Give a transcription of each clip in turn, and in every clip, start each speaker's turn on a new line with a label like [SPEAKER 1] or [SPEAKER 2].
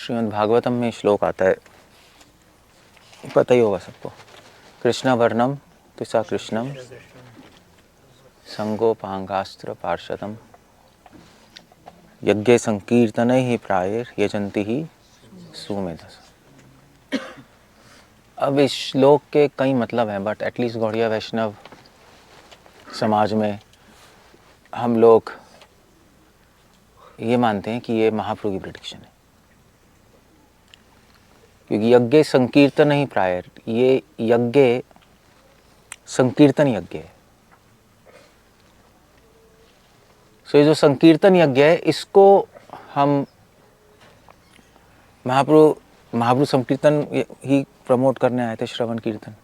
[SPEAKER 1] श्रीमद् भागवतम में श्लोक आता है, पता ही होगा सबको। कृष्ण वर्णम तुषा कृष्णम संगोपांगास्त्र पार्षदम यज्ञे संकीर्तन ही प्रायर यजंती ही सुमेधस। अब इस श्लोक के कई मतलब हैं, बट एटलीस्ट गौड़िया वैष्णव समाज में हम लोग ये मानते हैं कि ये महाप्रभु की प्रेडिक्शन है, क्योंकि यज्ञ संकीर्तन ही प्रायर, ये यज्ञ संकीर्तन यज्ञ है। सो ये जो संकीर्तन यज्ञ है, इसको हम महाप्रभु संकीर्तन ही प्रमोट करने आए थे, श्रवण कीर्तन।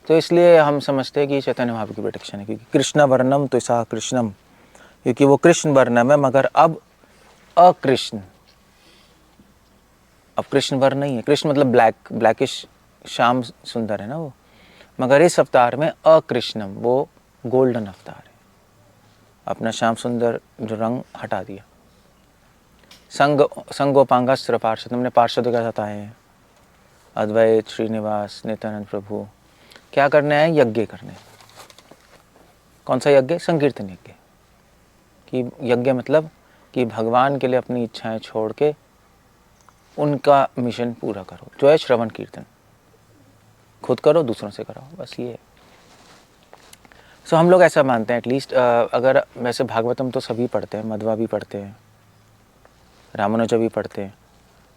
[SPEAKER 1] तो इसलिए हम समझते हैं कि चैतन्य महाप्रभु की प्रेडिक्शन है, क्योंकि कृष्ण वर्णम तो सा कृष्णम, क्योंकि वो कृष्ण वर्णम है मगर अब अकृष्ण। अब कृष्ण वर्ण नहीं है, कृष्ण मतलब ब्लैकिश, श्याम सुंदर है ना वो, मगर इस अवतार में अकृष्णम, वो गोल्डन अवतार है। अपना श्याम सुंदर जो रंग हटा दिया। संगोपांगास्त्र पार्षद, हमने पार्षदों के साथ आए हैं, अद्वैत श्रीनिवास नित्यानंद प्रभु। क्या करने आए? यज्ञ करने। कौन सा यज्ञ? संकीर्तन यज्ञ। कि यज्ञ मतलब कि भगवान के लिए अपनी इच्छाएं छोड़ के उनका मिशन पूरा करो, जो है श्रवण कीर्तन। खुद करो, दूसरों से कराओ, बस ये है। सो हम लोग ऐसा मानते हैं एटलीस्ट। अगर वैसे भागवतम तो सभी पढ़ते हैं, मध्वा भी पढ़ते हैं, रामानुजा भी पढ़ते हैं,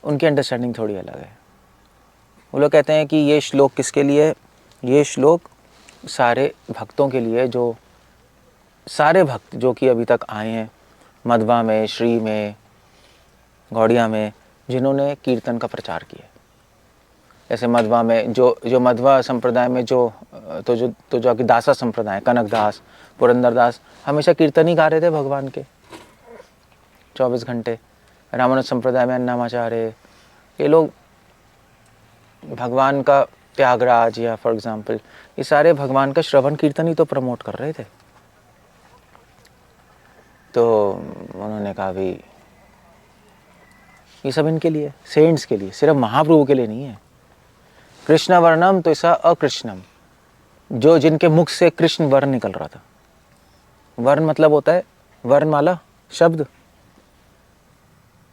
[SPEAKER 1] उनकी अंडरस्टैंडिंग थोड़ी अलग है। वो लोग कहते हैं कि ये श्लोक किसके लिए है? ये श्लोक सारे भक्तों के लिए, जो सारे भक्त जो कि अभी तक आए हैं मध्वा में, श्री में, गौड़िया में, जिन्होंने कीर्तन का प्रचार किया। जैसे मध्वा में जो मध्वा संप्रदाय में जो कि दासा संप्रदाय, कनक दास, पुरंदर दास, हमेशा कीर्तन ही गा रहे थे भगवान के 24 घंटे। रामानुज संप्रदाय में अन्नामाचार्य, ये लोग भगवान का, त्यागराज या फॉर एग्जाम्पल, ये सारे भगवान का श्रवण कीर्तन ही तो प्रमोट कर रहे थे। तो उन्होंने कहा भी ये सब इनके लिए, सेंट्स के लिए, सिर्फ महाप्रभु के लिए नहीं है। कृष्ण वर्णम तो ऐसा अकृष्णम, जो जिनके मुख से कृष्ण वर्ण निकल रहा था। वर्ण मतलब होता है वर्णमाला शब्द।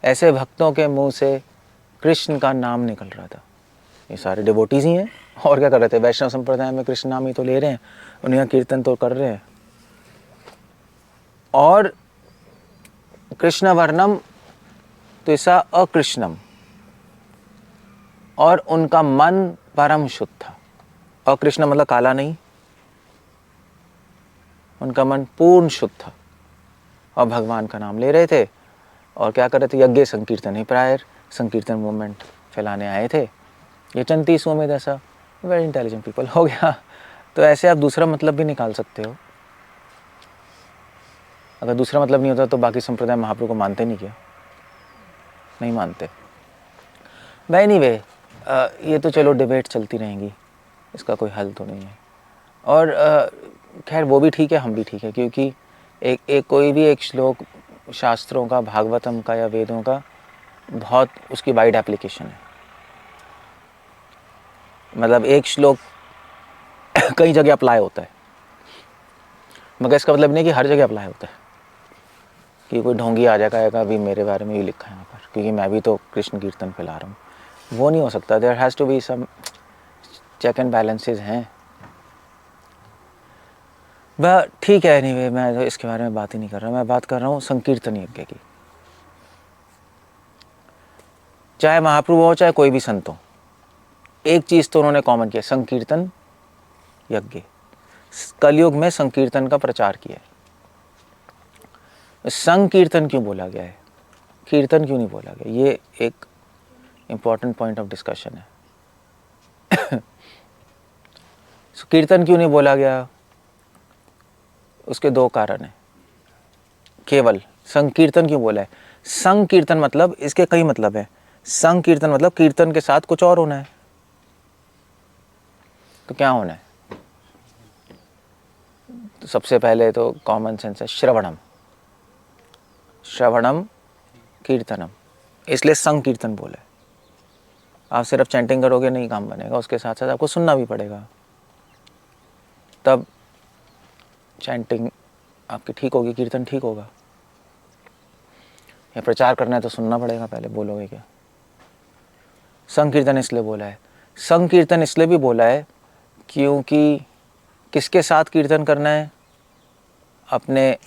[SPEAKER 1] ऐसे भक्तों के मुंह से कृष्ण का नाम निकल रहा था। ये सारे डिवोटीज ही हैं, और क्या कर रहे थे? वैष्णव संप्रदाय में कृष्ण नाम ही तो ले रहे हैं, उन्हें कीर्तन तो कर रहे हैं। और कृष्ण वर्णम तो ऐसा अकृष्णम, और उनका मन परम शुद्ध था। अकृष्ण मतलब काला नहीं, उनका मन पूर्ण शुद्ध था और भगवान का नाम ले रहे थे। और क्या कर रहे थे? यज्ञ संकीर्तन ही प्रायर, संकीर्तन मूवमेंट फैलाने आए थे। ये चंती सुमेध ऐसा, वेरी इंटेलिजेंट पीपल। हो गया। तो ऐसे आप दूसरा मतलब भी निकाल सकते हो। अगर दूसरा मतलब नहीं होता तो बाकी संप्रदाय महाप्रभु को मानते नहीं क्या? नहीं मानते। एनीवे, ये तो चलो डिबेट चलती रहेंगी, इसका कोई हल तो नहीं है। और खैर वो भी ठीक है, हम भी ठीक है, क्योंकि एक कोई भी एक श्लोक शास्त्रों का, भागवतम का या वेदों का, बहुत उसकी वाइड एप्लीकेशन है। मतलब एक श्लोक कई जगह अप्लाई होता है, मगर इसका मतलब नहीं कि हर जगह अप्लाई होता है कि कोई ढोंगी आ जाएगा अभी मेरे बारे में ही लिखा है यहाँ पर, क्योंकि मैं भी तो कृष्ण कीर्तन फैला रहा हूँ। वो नहीं हो सकता। There has to be some check and balances हैं। वह ठीक है। एनीवे, मैं तो इसके बारे में बात ही नहीं कर रहा, मैं बात कर रहा हूँ संकीर्तन यज्ञ की। चाहे महाप्रभु हो चाहे कोई भी संत हो, एक चीज़ तो उन्होंने कॉमन किया, संकीर्तन यज्ञ। कलयुग में संकीर्तन का प्रचार किया है। संकीर्तन क्यों बोला गया है, कीर्तन क्यों नहीं बोला गया? ये एक इम्पॉर्टेंट पॉइंट ऑफ डिस्कशन है। कीर्तन क्यों नहीं बोला गया? उसके दो कारण हैं। केवल संकीर्तन क्यों बोला है? संकीर्तन मतलब, इसके कई मतलब है। संकीर्तन मतलब कीर्तन के साथ कुछ और होना है। तो क्या होना है? तो सबसे पहले तो कॉमन सेंस है, श्रवणम। श्रवणम कीर्तनम, इसलिए संकीर्तन बोला है। आप सिर्फ चैंटिंग करोगे नहीं काम बनेगा, उसके साथ साथ आपको सुनना भी पड़ेगा, तब चैंटिंग आपकी ठीक होगी, कीर्तन ठीक होगा। या प्रचार करना है तो सुनना पड़ेगा पहले, बोलोगे क्या। संकीर्तन इसलिए बोला है, संकीर्तन इसलिए भी बोला है क्योंकि किसके साथ कीर्तन करना है? अपने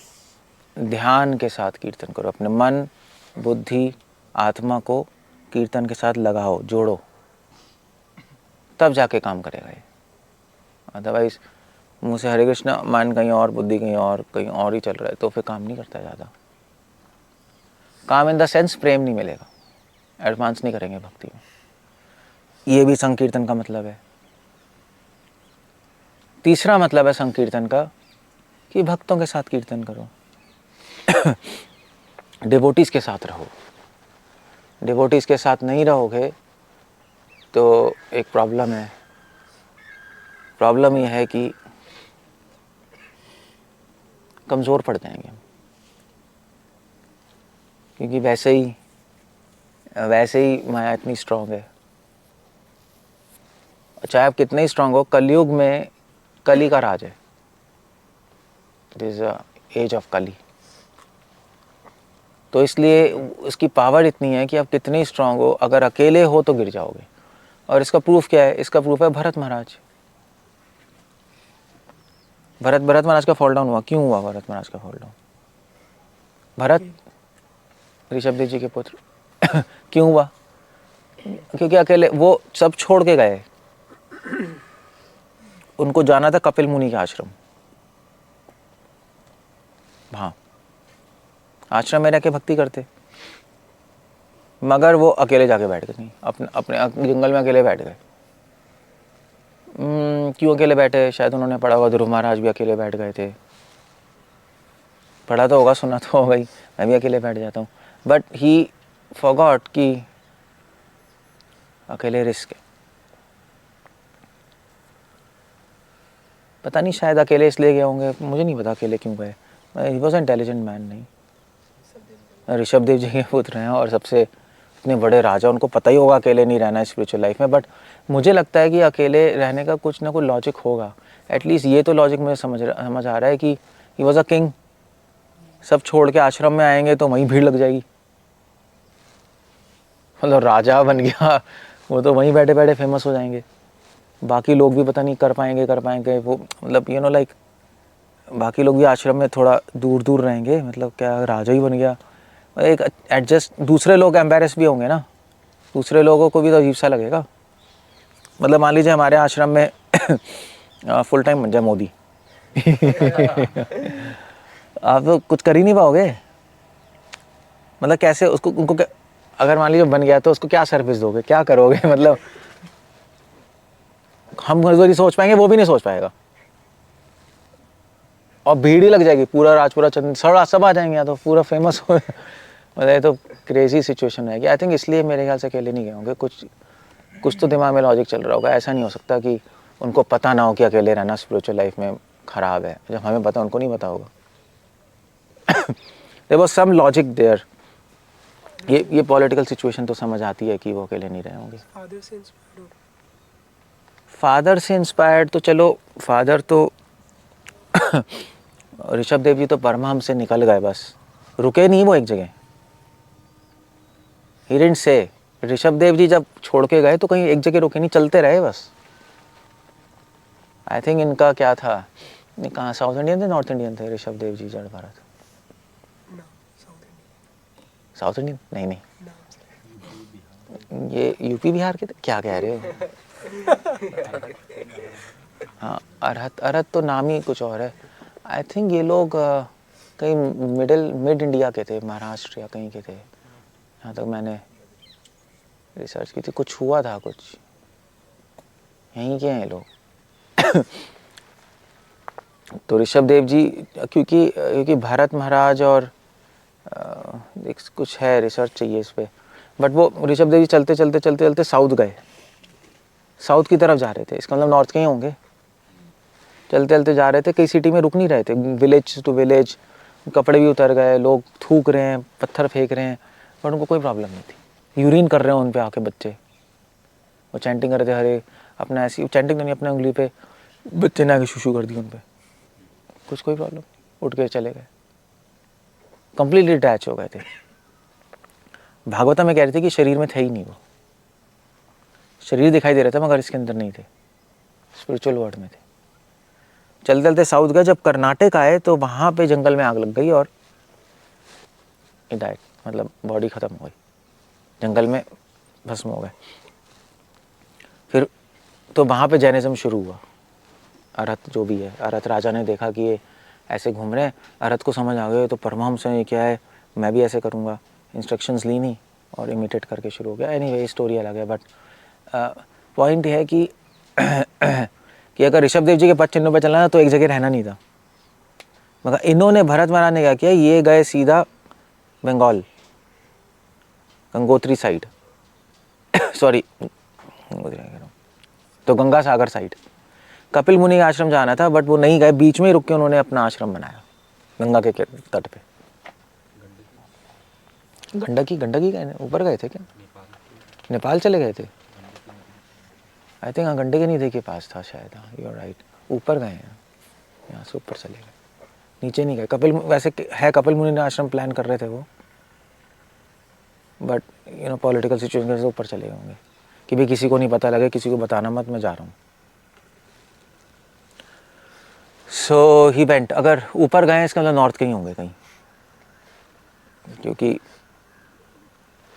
[SPEAKER 1] ध्यान के साथ कीर्तन करो, अपने मन, बुद्धि, आत्मा को कीर्तन के साथ लगाओ, जोड़ो, तब जाके काम करेगा ये। अदरवाइज मुँह से हरे कृष्ण, मन कहीं और, बुद्धि कहीं और ही चल रहा है, तो फिर काम नहीं करता ज़्यादा। काम इन द सेंस प्रेम नहीं मिलेगा, एडवांस नहीं करेंगे भक्ति में। ये भी संकीर्तन का मतलब है। तीसरा मतलब है संकीर्तन का कि भक्तों के साथ कीर्तन करो, डिवोटीज के साथ रहो। डिवोटीज के साथ नहीं रहोगे तो एक प्रॉब्लम है। प्रॉब्लम यह है कि कमज़ोर पड़ जाएंगे, क्योंकि वैसे ही माया इतनी स्ट्रांग है। चाहे आप कितने ही स्ट्रांग हो, कलयुग में कली का राज है। इट इज़ एज ऑफ कली। तो इसलिए उसकी पावर इतनी है कि आप कितने ही स्ट्रांग हो, अगर अकेले हो तो गिर जाओगे। और इसका प्रूफ क्या है? इसका प्रूफ है भरत महाराज। भरत महाराज का फॉल डाउन हुआ। क्यों हुआ भरत महाराज का फॉल डाउन? भरत ऋषभ देव जी के पुत्र क्यों हुआ? क्योंकि अकेले वो सब छोड़ के गए। उनको जाना था कपिल मुनि के आश्रम। हाँ, आश्रम में रह के भक्ति करते, मगर वो अकेले जाके बैठ गए। नहीं, अपने जंगल में अकेले बैठ गए। क्यों अकेले बैठे? शायद उन्होंने पढ़ा होगा, ध्रुव महाराज भी अकेले बैठ गए थे। पढ़ा तो होगा, सुना तो होगा ही, मैं भी अकेले बैठ जाता हूँ। बट ही फॉरगॉट कि अकेले रिस्क है। पता नहीं, शायद अकेले इसलिए गए होंगे, मुझे नहीं पता अकेले क्यों गए। He was intelligent man. नहीं, ऋषभ देव जी के पुत्र हैं और सबसे इतने बड़े राजा, उनको पता ही होगा अकेले नहीं रहना है स्पिरिचुअल लाइफ में। बट मुझे लगता है कि अकेले रहने का कुछ ना कुछ लॉजिक होगा। एटलीस्ट ये तो लॉजिक मुझे समझ आ रहा है कि ही वॉज अ किंग। सब छोड़ के आश्रम में आएंगे तो वहीं भीड़ लग जाएगी। मतलब राजा बन गया, वो तो वहीं बैठे बैठे फेमस हो जाएंगे। बाकी लोग भी पता नहीं कर पाएंगे वो, मतलब यू नो लाइक बाकी लोग भी आश्रम में थोड़ा दूर दूर रहेंगे। मतलब क्या राजा ही बन गया। एक एडजस्ट, दूसरे लोग एम्बेरस भी होंगे ना, दूसरे लोगों को भी तो अजीब सा लगेगा। मतलब मान लीजिए हमारे आश्रम में फुल टाइम बन जाए मोदी आप तो कुछ कर ही नहीं पाओगे। मतलब कैसे उसको, उनको अगर मान लीजिए बन गया तो उसको क्या सर्विस दोगे, क्या करोगे? मतलब हम नहीं सोच पाएंगे, वो भी नहीं सोच पाएगा, और भीड़ ही लग जाएगी। पूरा राजपुरा चंद सब आ जाएंगे, या तो पूरा फेमस हो। मतलब ये तो क्रेजी सिचुएशन रहेगी। आई थिंक इसलिए मेरे ख्याल से अकेले नहीं गए होंगे। कुछ तो दिमाग में लॉजिक चल रहा होगा। ऐसा नहीं हो सकता कि उनको पता ना हो कि अकेले रहना स्पिरिचुअल लाइफ में ख़राब है, जब हमें पता उनको नहीं पता होगा। There was some logic there. ये पॉलिटिकल सिचुएशन तो समझ आती है कि वो अकेले नहीं रहे होंगे। फादर से इंस्पायर्ड तो चलो, फादर तो ऋषभ देव जी तो परमहंस से निकल गए, बस रुके नहीं वो एक जगह। He didn't say, Rishabh Dev ji जब छोड़ के गए तो कहीं एक जगह रुके नहीं, चलते रहे बस। आई थिंक इनका क्या था, कहाँ साउथ इंडियन थे, नॉर्थ इंडियन थे ऋषभ देव जी? जड़ भारत, साउथ इंडियन नहीं, ये यूपी बिहार के थे। क्या कह रहे हो? हाँ, अरहत तो नाम ही कुछ और है। आई थिंक ये लोग कहीं मिड इंडिया के थे, महाराष्ट्र या कहीं के थे, जहाँ तक मैंने रिसर्च की थी। कुछ हुआ था, कुछ यहीं के हैं लोग। तो ऋषभ देव जी, क्योंकि भरत महाराज और कुछ है, रिसर्च चाहिए इस पे। बट वो ऋषभ देव जी चलते साउथ गए, साउथ की तरफ जा रहे थे। इसका मतलब नॉर्थ के ही होंगे। चलते जा रहे थे, कई सिटी में रुक नहीं रहे थे, विलेज टू विलेज। कपड़े भी उतर गए, लोग थूक रहे हैं, पत्थर फेंक रहे हैं, पर उनको कोई प्रॉब्लम नहीं थी। यूरिन कर रहे हो उन पे आके बच्चे, वो चैंटिंग कर रहे थे, हरे अपना ऐसी चैंटिंग तो नहीं, अपने उंगली पे बच्चे ने आके शुशु कर दी उन पे, कुछ कोई प्रॉब्लम, उठ के चले गए, कंप्लीटली अटैच हो गए थे। भागवता में कह रहे थे कि शरीर में थे ही नहीं वो, शरीर दिखाई दे रहा था मगर इसके अंदर नहीं थे, स्पिरिचुअल वर्ल्ड में थे। चलते चलते साउथ गए, जब कर्नाटक आए तो वहाँ पे जंगल में आग लग गई और डाइट, मतलब बॉडी ख़त्म हो गई, जंगल में भस्म हो गए। फिर तो वहाँ पे जैनिज़्म शुरू हुआ। अरहत जो भी है, अरहत राजा ने देखा कि ये ऐसे घूम रहे हैं, अरहत को समझ आ गया तो परमहंस हैं, ये क्या है, मैं भी ऐसे करूँगा, इंस्ट्रक्शंस ली नहीं और इमिटेट करके शुरू हो गया। एनीवे स्टोरी अलग है, बट पॉइंट है कि कि अगर ऋषभ देव जी के पद चिन्हों पर चलना तो एक जगह रहना नहीं था, मगर इन्होंने, भरत महाराज ने क्या किया, ये गए सीधा बंगाल, गंगोत्री साइड सॉरी तो गंगा सागर साइड, कपिल मुनि का आश्रम जाना था बट वो नहीं गए, बीच में ही रुक के उन्होंने अपना आश्रम बनाया गंगा के तट पे। गंडकी गए, ऊपर गए थे क्या, नेपाल चले गए थे, आई थिंक हाँ, गंडकी नहीं थे के पास था शायद, हाँ यू आर राइट, ऊपर गए हैं, यहाँ से ऊपर चले गए, नीचे नहीं गए। कपिल वैसे है, कपिल मुनि ने आश्रम प्लान कर रहे थे वो, but you know political situation से ऊपर चले गए होंगे कि भाई किसी को नहीं पता लगे, किसी को बताना मत, मैं जा रहा हूँ। सो ही वेंट, अगर ऊपर गए इसका मतलब नॉर्थ कहीं होंगे कहीं, क्योंकि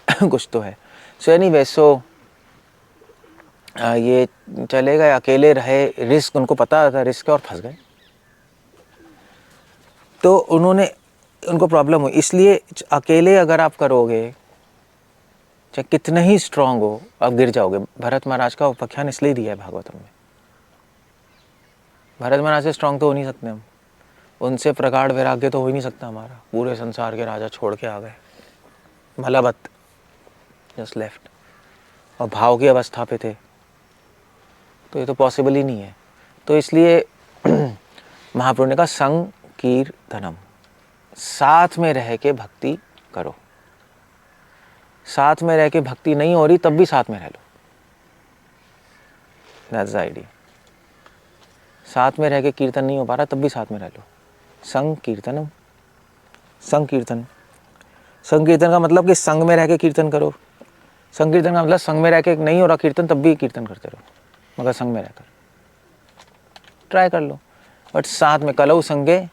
[SPEAKER 1] कुछ तो है। सो एनीवे, सो ये चले गए, अकेले रहे, रिस्क उनको पता था रिस्क और फंस गए। तो उनको प्रॉब्लम हुई, इसलिए अकेले अगर आप करोगे, चाहे कितने ही स्ट्रांग हो, आप गिर जाओगे। भरत महाराज का उपाख्यान इसलिए दिया है भागवतम में, भरत महाराज से स्ट्रांग तो हो नहीं सकते हम, उनसे प्रगाढ़ वैराग्य तो हो ही नहीं सकता हमारा, पूरे संसार के राजा छोड़ के आ गए, भलावत जस्ट लेफ्ट, और भाव की अवस्था पे थे, तो ये तो पॉसिबल ही नहीं है। तो इसलिए महाप्रभु ने कहा संकीर्तनम, साथ में रह के भक्ति करो, साथ में रह के भक्ति नहीं हो रही तब भी साथ में रह लो, दैट्स द आइडिया। साथ में रह के कीर्तन नहीं हो पा रहा तब भी साथ में रह लो, संकीर्तनम, संकीर्तन, संकीर्तन का मतलब कि संग में रह के कीर्तन करो, संकीर्तन का मतलब संग में रह के नहीं हो रहा कीर्तन तब भी कीर्तन करते रहो, मगर संग में रहकर ट्राई कर लो, बट साथ में, कलऊ संगे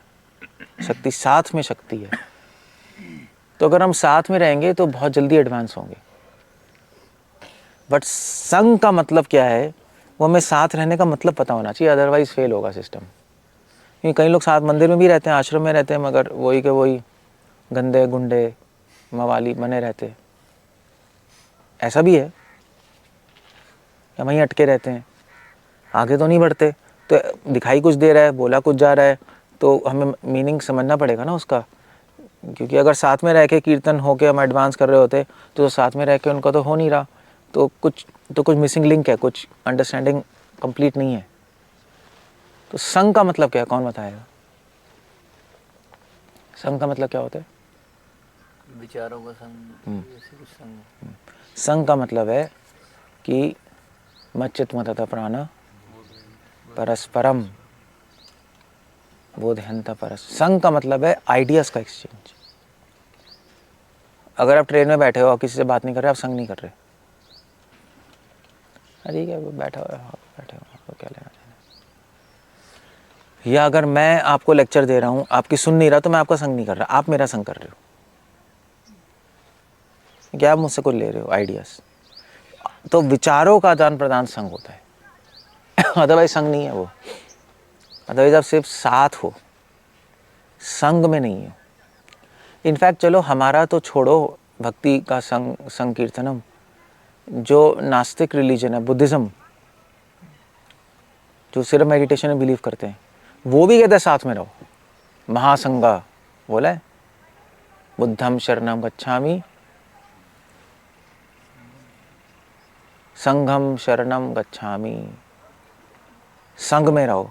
[SPEAKER 1] शक्ति, साथ में शक्ति है। तो अगर हम साथ में रहेंगे तो बहुत जल्दी एडवांस होंगे, बट संग का मतलब क्या है वो हमें साथ रहने का मतलब पता होना चाहिए, अदरवाइज फेल होगा सिस्टम। क्योंकि कई लोग साथ मंदिर में भी रहते हैं, आश्रम में रहते हैं, मगर वही के वही गंदे गुंडे मवाली बने रहते, ऐसा भी है, या वहीं अटके रहते हैं, आगे तो नहीं बढ़ते। तो दिखाई कुछ दे रहा है, बोला कुछ जा रहा है, तो हमें मीनिंग समझना पड़ेगा ना उसका, क्योंकि अगर साथ में रह के कीर्तन होके हम एडवांस कर रहे होते तो साथ में रह के उनका तो हो नहीं रहा, तो कुछ मिसिंग लिंक है, कुछ अंडरस्टैंडिंग कंप्लीट नहीं है। तो संग का मतलब क्या है, कौन बताएगा? संग का मतलब क्या होता है?
[SPEAKER 2] विचारों का संग, ऐसे कुछ संग।
[SPEAKER 1] संग का मतलब है कि मच्चित मतता प्राण परस्परम बोधयंता परस। संग का मतलब है आइडियाज का एक्सचेंज। अगर आप ट्रेन में बैठे हो और किसी से बात नहीं कर रहे, आप संग नहीं कर रहे, ठीक है वो बैठा हुआ है, बैठे हो, आपको क्या लेना देना। या अगर मैं आपको लेक्चर दे रहा हूँ, आपकी सुन नहीं रहा, तो मैं आपका संग नहीं कर रहा, आप मेरा संग कर रहे हो, क्या आप मुझसे कुछ ले रहे हो आइडियाज। तो विचारों का आदान प्रदान संग होता है, अदरवाइज संग नहीं है वो। अदरवाइज आप सिर्फ साथ हो, संग में नहीं हो। इनफैक्ट चलो हमारा तो छोड़ो, भक्ति का संग, संकीर्तनम, जो नास्तिक रिलीजन है, बुद्धिज्म, जो सिर्फ मेडिटेशन में बिलीव करते हैं, वो भी कहते हैं साथ में रहो। महासंगा बोला है, बुद्धम शरणम गच्छामि संघम शरणम गच्छामि, संग में रहो।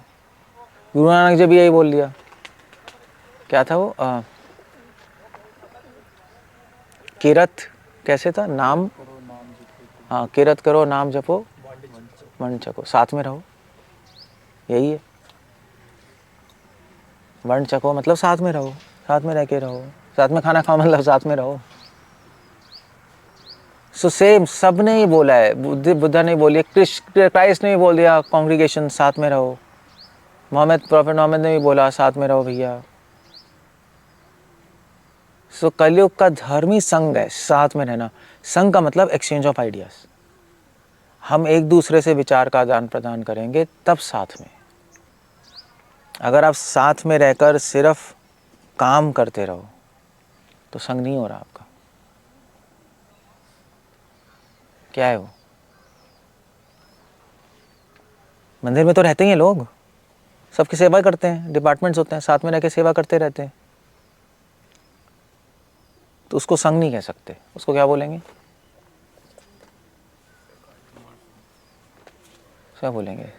[SPEAKER 1] गुरु नानक जी भी यही बोल दिया, क्या था वो, किरत कैसे था, नाम,
[SPEAKER 2] करो नाम जपो
[SPEAKER 1] हाँ किरत करो नाम जपो
[SPEAKER 2] वंड
[SPEAKER 1] वंड छको, साथ में रहो, यही है। वंड छको मतलब साथ में रहो, साथ में रह के रहो, साथ में खाना खाओ मतलब साथ में रहो। सो सेम सब ने ही बोला है, बुद्धा ने बोली, क्राइस्ट ने भी बोल दिया कॉन्ग्रीगेशन साथ में रहो, प्रॉफेट मोहम्मद ने भी बोला साथ में रहो भैया। सो कलयुग का धर्म ही संघ है, साथ में रहना। संघ का मतलब एक्सचेंज ऑफ आइडियाज, हम एक दूसरे से विचार का आदान प्रदान करेंगे तब साथ में। अगर आप साथ में रहकर सिर्फ काम करते रहो तो संग नहीं हो रहा आपका। क्या है वो? मंदिर में तो रहते ही हैं लोग, सबकी सेवा करते हैं, डिपार्टमेंट्स होते हैं, साथ में रह के सेवा करते रहते हैं, तो उसको संग नहीं कह सकते, उसको क्या बोलेंगे? क्या बोलेंगे?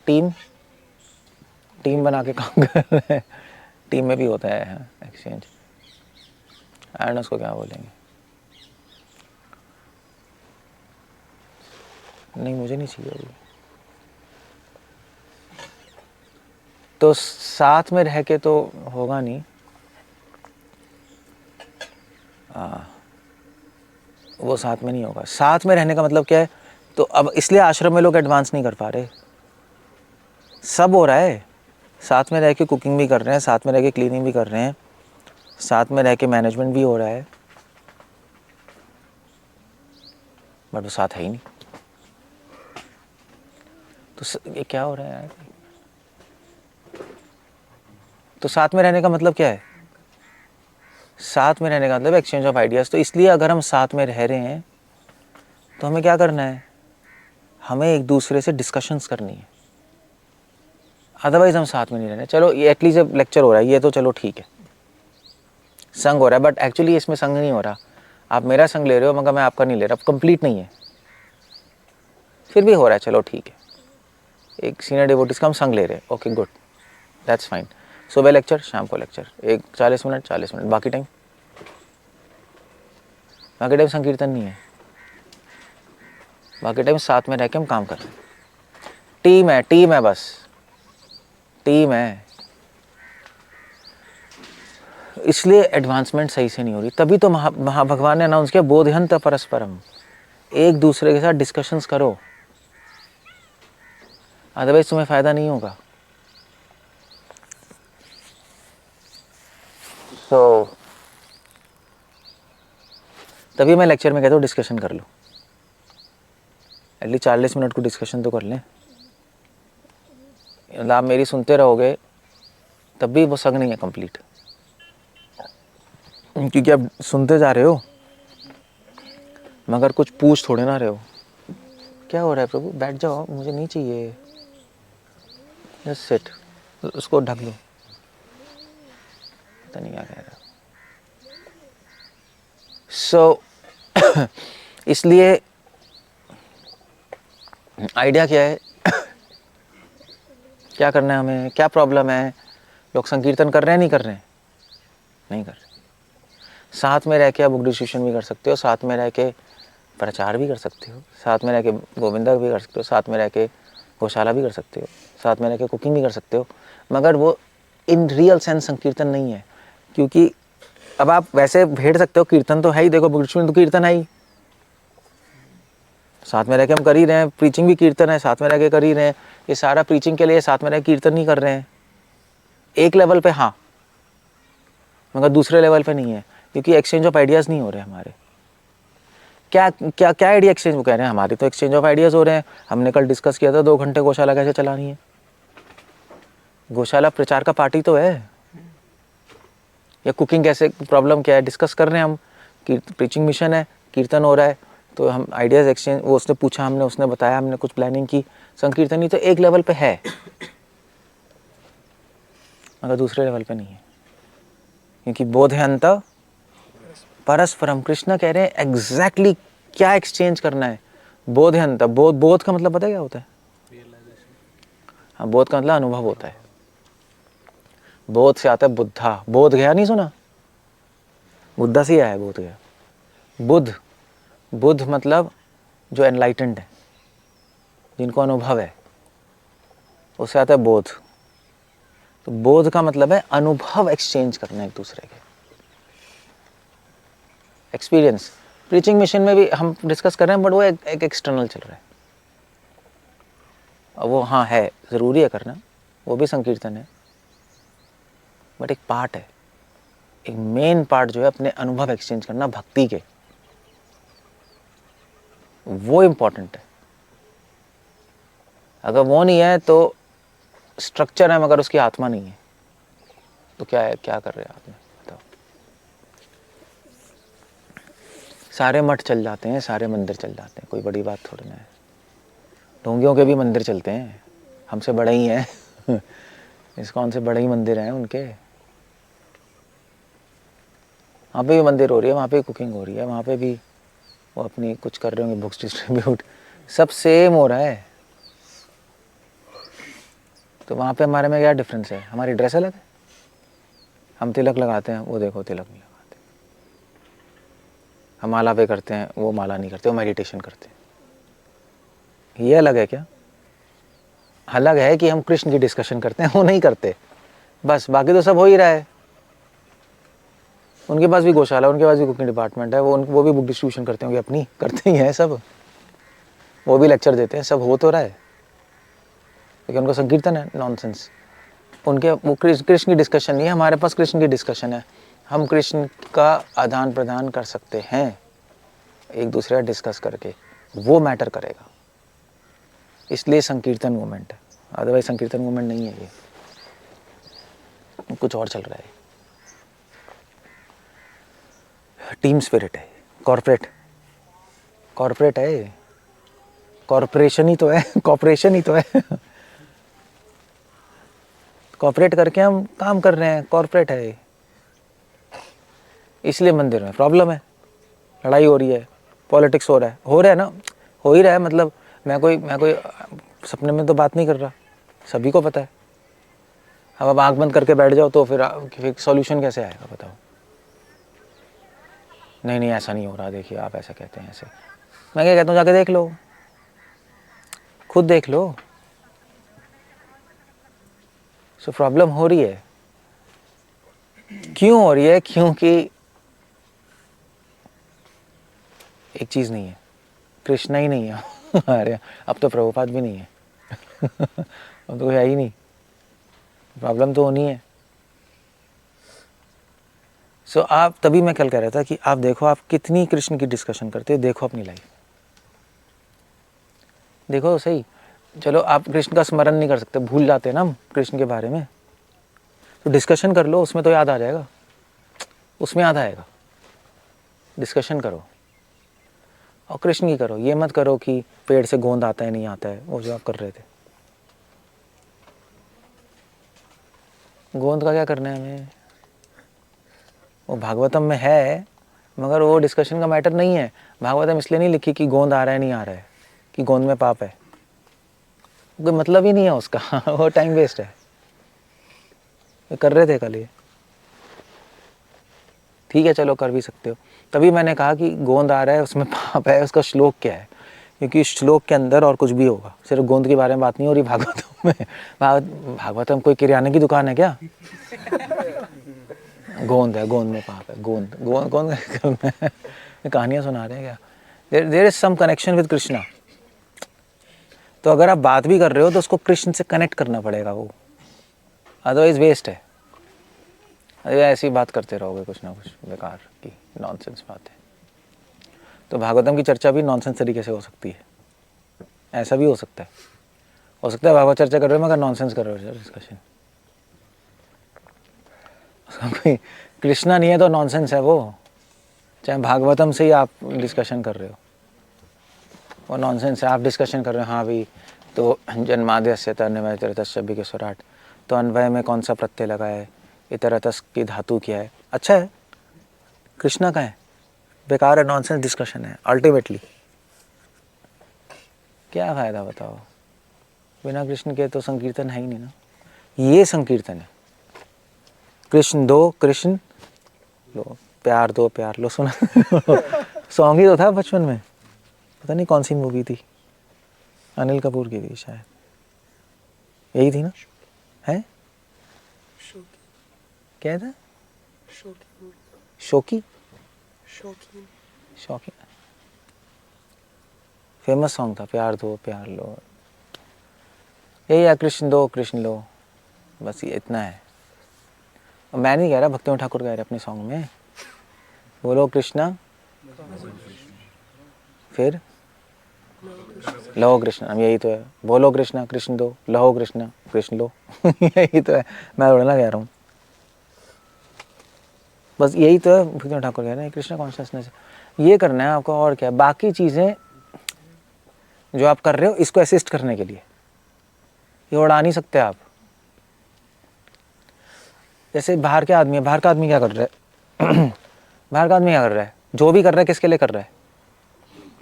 [SPEAKER 1] टीम, टीम बना के काम कर रहे हैं, टीम में भी होता है एक्सचेंज, एंड उसको क्या बोलेंगे? नहीं मुझे नहीं चाहिए अभी। तो साथ में रह के तो होगा नहीं, वो साथ में नहीं होगा। साथ में रहने का मतलब क्या है? तो अब इसलिए आश्रम में लोग एडवांस नहीं कर पा रहे, सब हो रहा है, साथ में रह के कुकिंग भी कर रहे हैं, साथ में रह के क्लीनिंग भी कर रहे हैं, साथ में रह के मैनेजमेंट भी हो रहा है, बट वो साथ है ही नहीं। तो ये क्या हो रहा है यार? तो साथ में रहने का मतलब क्या है? साथ में रहने का मतलब एक्सचेंज ऑफ आइडियाज़। तो इसलिए अगर हम साथ में रह रहे हैं तो हमें क्या करना है? हमें एक दूसरे से डिस्कशंस करनी है, अदरवाइज हम साथ में नहीं रहने। चलो ये एटलीस्ट जब लेक्चर हो रहा है ये तो चलो ठीक है, संग हो रहा है, बट एक्चुअली इसमें संग नहीं हो रहा। आप मेरा संग ले रहे हो मगर मैं आपका नहीं ले रहा, कंप्लीट नहीं है, फिर भी हो रहा है, चलो ठीक है, एक सीनियर डिवोटीज का हम संग ले रहे हैं, ओके गुड, दैट्स फाइन। सुबह लेक्चर, शाम को लेक्चर, एक 40 मिनट 40 मिनट, बाकी टाइम संकीर्तन नहीं है, बाकी टाइम साथ में रह के हम काम कर रहे हैं। टीम है बस, टीम है। इसलिए एडवांसमेंट सही से नहीं हो रही, तभी तो भगवान ने अनाउंस किया बोधयंत परस्परम, एक दूसरे के साथ डिस्कशंस करो, अदरवाइज तुम्हें फायदा नहीं होगा। तो तभी मैं लेक्चर में कहता हूँ डिस्कशन कर लो, एटलीस्ट 40 मिनट को डिस्कशन तो कर लें। मतलब आप मेरी सुनते रहोगे तब भी वो संग नहीं है कंप्लीट, क्योंकि आप सुनते जा रहे हो मगर कुछ पूछ थोड़े ना रहे हो। क्या हो रहा है प्रभु, बैठ जाओ, मुझे नहीं चाहिए, जस्ट सिट, उसको ढक लो, पता नहीं क्या कह रहा। सो इसलिए आइडिया क्या है, क्या करना है हमें, क्या प्रॉब्लम है? लोग संकीर्तन कर रहे हैं, नहीं कर रहे हैं? नहीं कर रहे। साथ में रह के आप बुक डिस्ट्रीब्यूशन भी कर सकते हो, साथ में रह के प्रचार भी कर सकते हो, साथ में रह के गोविंदा भी कर सकते हो, साथ में रह के गौशाला भी कर सकते हो, साथ में रह के कुकिंग भी कर सकते हो, मगर वो इन रियल सेंस संकीर्तन नहीं है। क्योंकि अब आप वैसे भेड़ सकते हो, कीर्तन तो है ही, देखो बुक डिस्ट्रीब्यूशन तो कीर्तन है ही, साथ में रह के हम कर ही रहे हैं, प्रीचिंग भी कीर्तन है, साथ में रह के कर ही रहे हैं, ये सारा प्रीचिंग के लिए साथ में रह के कीर्तन नहीं कर रहे हैं। एक लेवल पे हाँ, मगर दूसरे लेवल पे नहीं है, क्योंकि एक्सचेंज ऑफ आइडियाज़ नहीं हो रहे हमारे। क्या क्या क्या आइडिया एक्सचेंज, वो कह रहे हैं हमारे तो एक्सचेंज ऑफ आइडियाज़ हो रहे हैं। हमने कल डिस्कस किया था 2 घंटे गौशाला कैसे चलानी है। गौशाला प्रचार का पार्टी तो है, या कुकिंग कैसे, प्रॉब्लम क्या है डिस्कस कर रहे हैं हम, प्रीचिंग मिशन है, कीर्तन हो रहा है, तो हम आइडियाज़ एक्सचेंज, वो उसने पूछा, हमने उसने बताया, हमने कुछ प्लानिंग की। संकीर्तनी तो एक लेवल पे है मगर दूसरे लेवल पे नहीं है, क्योंकि बोधयंत परस्परम, कृष्ण कह रहे हैं एग्जैक्टली क्या एक्सचेंज करना है। बोधयंत, बोध का मतलब पता है क्या होता है? हाँ, बोध का मतलब अनुभव होता है। बोध से आता है बुद्धा, बोध गया नहीं सुना, बुद्धा से ही आया है बोध गया। बुद्ध, बुद्ध मतलब जो एनलाइटेंड है, जिनको अनुभव है, उससे आता है बोध। तो बोध का मतलब है अनुभव एक्सचेंज करना एक दूसरे के, एक्सपीरियंस। प्रीचिंग मिशन में भी हम डिस्कस कर रहे हैं, बट वो एक एक्सटर्नल चल रहा है। और वो हाँ है, ज़रूरी है करना, वो भी संकीर्तन है, बट एक पार्ट है। एक मेन पार्ट जो है अपने अनुभव एक्सचेंज करना भक्ति के, वो इम्पॉर्टेंट है। अगर वो नहीं है तो स्ट्रक्चर है मगर उसकी आत्मा नहीं है, तो क्या है, क्या कर रहे हैं आपने बताओ। सारे मठ चल जाते हैं, सारे मंदिर चल जाते हैं, कोई बड़ी बात थोड़ी ना है। ढोंगियों के भी मंदिर चलते हैं, हमसे बड़े ही हैं इस्कॉन से बड़े ही मंदिर हैं उनके। वहाँ पे भी मंदिर हो रही है, वहाँ पे भी कुकिंग हो रही है, वहाँ पे भी वो अपनी कुछ कर रहे होंगे, बुक्स डिस्ट्रीब्यूट, सब सेम हो रहा है। तो वहाँ पे हमारे में क्या डिफरेंस है? हमारी ड्रेस अलग है, हम तिलक लगाते हैं, वो देखो तिलक नहीं लगाते। हम माला पे करते हैं, वो माला नहीं करते, वो मेडिटेशन करते हैं। ये अलग है क्या? अलग है कि हम कृष्ण की डिस्कशन करते हैं, वो नहीं करते बस, बाकी तो सब हो ही रहा है। उनके पास भी गौशाला, उनके पास भी कुकिंग डिपार्टमेंट है, वो भी बुक डिस्ट्रीब्यूशन करते होंगे, अपनी करते ही हैं सब, वो भी लेक्चर देते हैं, सब हो तो रहा है, लेकिन उनका संकीर्तन है नॉनसेंस। उनके वो कृष्ण की डिस्कशन नहीं है, हमारे पास कृष्ण की डिस्कशन है। हम कृष्ण का आदान प्रदान कर सकते हैं एक दूसरे का डिस्कस करके, वो मैटर करेगा, इसलिए संकीर्तन मूवमेंट है। अदरवाइज संकीर्तन मूवमेंट नहीं है, ये कुछ और चल रहा है। टीम स्पिरिट है, कॉर्पोरेट है, कॉर्पोरेशन ही तो है कॉर्पोरेशन ही तो है कॉर्पोरेट करके हम काम कर रहे हैं, कॉर्पोरेट है। इसलिए मंदिर में प्रॉब्लम है, लड़ाई हो रही है, पॉलिटिक्स हो रहा है ना, हो ही रहा है। मतलब मैं कोई सपने में तो बात नहीं कर रहा, सभी को पता है। अब आप आँख बंद करके बैठ जाओ तो फिर सॉल्यूशन कैसे आएगा बताओ? नहीं ऐसा नहीं हो रहा, देखिए आप ऐसा कहते हैं, ऐसे। मैं क्या कहता हूँ, जाके देख लो, खुद देख लो। सो प्रॉब्लम हो रही है, क्यों हो रही है? क्योंकि एक चीज़ नहीं है, कृष्णा ही नहीं है अरे अब तो प्रभुपाद भी नहीं है अब तो कोई है ही नहीं, प्रॉब्लम तो होनी है। सो आप, तभी मैं कल कह रहा था कि आप देखो आप कितनी कृष्ण की डिस्कशन करते हो, देखो अपनी लाइफ, देखो तो सही। चलो आप कृष्ण का स्मरण नहीं कर सकते, भूल जाते हैं ना हम कृष्ण के बारे में, तो डिस्कशन कर लो, उसमें तो याद आ जाएगा, उसमें याद आएगा। डिस्कशन करो और कृष्ण की करो, ये मत करो कि पेड़ से गोंद आता है नहीं आता है, वो जो आप कर रहे थे। गोंद का क्या करना है हमें? वो भागवतम में है, मगर वो डिस्कशन का मैटर नहीं है। भागवतम इसलिए नहीं लिखी कि गोंद आ रहा है नहीं आ रहा है, कि गोंद में पाप है, कोई मतलब ही नहीं है उसका वो टाइम वेस्ट है। कर रहे थे कल ये, ठीक है चलो कर भी सकते हो। तभी मैंने कहा कि गोंद आ रहा है उसमें पाप है, उसका श्लोक क्या है, क्योंकि इस श्लोक के अंदर और कुछ भी होगा, सिर्फ गोंद के बारे में बात नहीं हो रही भागवतम में। भागवतम कोई किराने की दुकान है क्या? गोंद है, गोंद में पाप है, गोंद गोंद गोंद कहानियाँ सुना रहे हैं क्या? There is some connection with Krishna. तो अगर आप बात भी कर रहे हो तो उसको कृष्ण से कनेक्ट करना पड़ेगा, वो अदरवाइज वेस्ट है। अरे ऐसी बात करते रहोगे कुछ ना कुछ बेकार की नॉनसेंस बातें। तो भागवतम की चर्चा भी नॉनसेंस तरीके से हो सकती है, ऐसा भी हो सकता है भागवत चर्चा कर रहे हो मगर नॉनसेंस कर रहे हो डिस्कशन, कोई कृष्णा नहीं है तो नॉनसेंस है वो। चाहे भागवतम से ही आप डिस्कशन कर रहे हो, वो नॉनसेंस है। आप डिस्कशन कर रहे हो, हाँ भाई तो जन्माद्यस्य तन्वय तरतस्य के स्वराट, तो अन्वय में कौन सा प्रत्यय लगा है, इतरतस की धातु क्या है, अच्छा है। कृष्णा का है, बेकार है, नॉनसेंस डिस्कशन है अल्टीमेटली। क्या फ़ायदा बताओ? बिना कृष्ण के तो संकीर्तन है ही नहीं ना। ये संकीर्तन है, कृष्ण दो कृष्ण लो, प्यार दो प्यार लो, सुना सॉन्ग ही तो था बचपन में, पता नहीं कौन सी मूवी थी, अनिल कपूर की थी शायद, यही थी ना, है क्या था, शोकी, शौकीन, फेमस सॉन्ग था, प्यार दो प्यार लो, यही है, कृष्ण दो कृष्ण लो, बस ये इतना है। और मैं नहीं कह रहा, भक्तिनाथ ठाकुर कह रहे अपने सॉन्ग में, बोलो कृष्णा, फिर लहो कृष्ण, हम यही तो है, बोलो कृष्णा कृष्ण दो, लहो कृष्णा कृष्ण लो यही तो है, मैं थोड़ा ना कह रहा हूँ, बस यही तो है। भक्तिनाथ ठाकुर कह रहे हैं कृष्णा कॉन्शियसनेस, ये करना है आपको, और क्या, बाकी चीज़ें जो आप कर रहे हो इसको असिस्ट करने के लिए, ये उड़ा नहीं सकते आप। जैसे बाहर के आदमी है, बाहर का आदमी क्या कर रहा है बाहर का आदमी क्या कर रहा है, जो भी कर रहा है किसके लिए कर रहा है,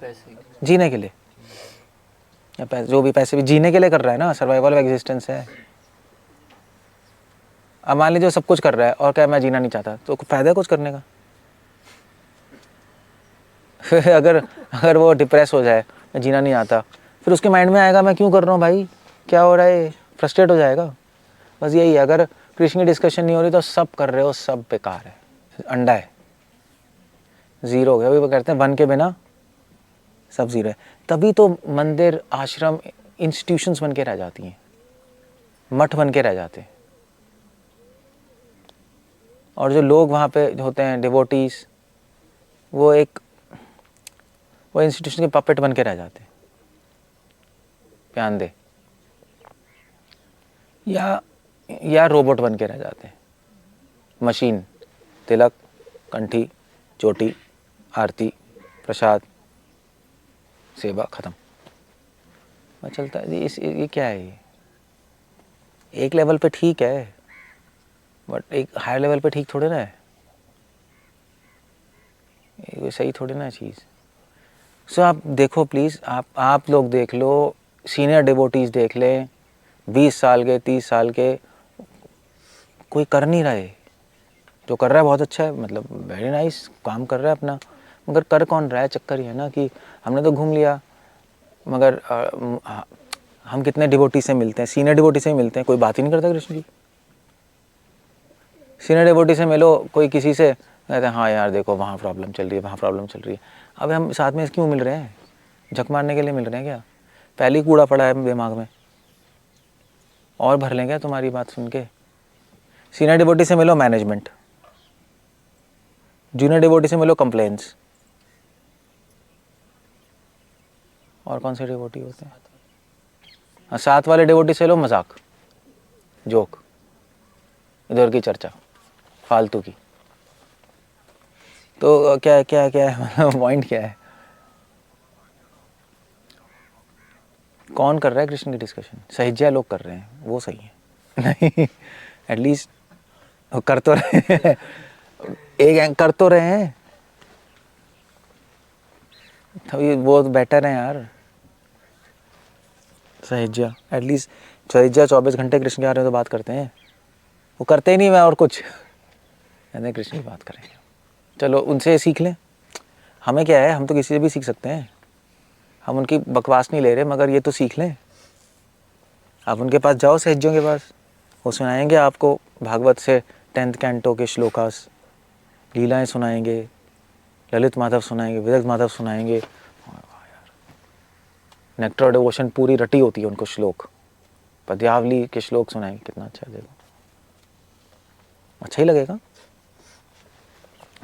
[SPEAKER 2] पैसे
[SPEAKER 1] जीने के लिए, या पैसे, जो भी पैसे भी जीने के लिए कर रहा है ना, सर्वाइवल ऑफ एग्जिस्टेंस है। अब मान लीजिए सब कुछ कर रहा है और क्या मैं जीना नहीं चाहता, तो फायदा है कुछ करने का अगर अगर वो डिप्रेस हो जाए, मैं जीना नहीं आता, फिर उसके माइंड में आएगा मैं क्यों कर रहा हूँ भाई, क्या हो रहा है, फ्रस्ट्रेट हो जाएगा। बस यही है, अगर कृष्ण की डिस्कशन नहीं हो रही तो सब कर रहे हो, सब बेकार है, अंडा है, ज़ीरो हो गया। अभी वो कहते हैं वन के बिना सब ज़ीरो है, तभी तो मंदिर आश्रम इंस्टीट्यूशंस बन के रह जाती हैं, मठ बन के रह जाते हैं, और जो लोग वहाँ पे होते हैं डिवोटीज, वो इंस्टीट्यूशन के पपेट बन के रह जाते हैं, ध्यान दे, या रोबोट बन के रह जाते हैं, मशीन, तिलक, कंठी, चोटी, आरती, प्रसाद, सेवा, ख़त्म, बस चलता है। ये क्या है, ये एक लेवल पे ठीक है, बट एक हायर लेवल पे ठीक थोड़े ना है, ये सही थोड़ी ना चीज़। सो आप देखो प्लीज़, आप लोग देख लो, सीनियर डिवोटीज़ देख लें, 20 साल के 30 साल के, कोई कर नहीं रहे, जो कर रहा है बहुत अच्छा है, मतलब वेरी नाइस काम कर रहा है अपना, मगर कर कौन रहा है, चक्कर ये है ना कि हमने तो घूम लिया, मगर हम कितने डिवोटी से मिलते हैं, सीनियर डिवोटी से मिलते हैं, कोई बात ही नहीं करता कृष्ण की। सीनियर डिवोटी से मिलो कोई किसी से, कहते हैं हाँ यार देखो वहाँ प्रॉब्लम चल रही है, वहाँ प्रॉब्लम चल रही है। अब हम साथ में क्यों मिल रहे हैं, झक मारने के लिए मिल रहे हैं क्या, पहले ही कूड़ा पड़ा है दिमाग में, और भर लें क्या तुम्हारी बात सुन के। सीनियर डिवोटी से मिलो मैनेजमेंट, जूनियर डिवोटी से मिलो कंप्लेंट्स, और कौन से डिवोटी होते हैं, हाँ साथ वाले डिवोटी से लो मजाक, जोक, इधर की चर्चा फालतू की। तो क्या क्या क्या है पॉइंट क्या है, कौन कर रहा है कृष्ण की डिस्कशन, सहिज्ञा लोग कर रहे हैं, वो सही है नहीं, एटलीस्ट कर तो रहे हैं एक कर तो रहे हैं, तो वो बेटर है यार, सहिज्ञा एटलीस्ट, सहिज्ञा 24 घंटे कृष्ण के बारे में तो बात करते हैं, वो करते ही नहीं, मैं और कुछ कहते कृष्ण की बात करेंगे, चलो उनसे सीख लें, हमें क्या है, हम तो किसी से भी सीख सकते हैं, हम उनकी बकवास नहीं ले रहे, मगर ये तो सीख लें। आप उनके पास जाओ, सहिज्ञों के पास, वो सुनाएंगे आपको भागवत से 10th कैंटो के श्लोकास, लीलाएं सुनाएंगे, ललित माधव सुनाएंगे, विदग्ध माधव सुनाएंगे, नेक्टर डिवोशन पूरी रटी होती है उनको, श्लोक पद्यावली के श्लोक सुनाएंगे, कितना अच्छा लगेगा, अच्छा ही लगेगा,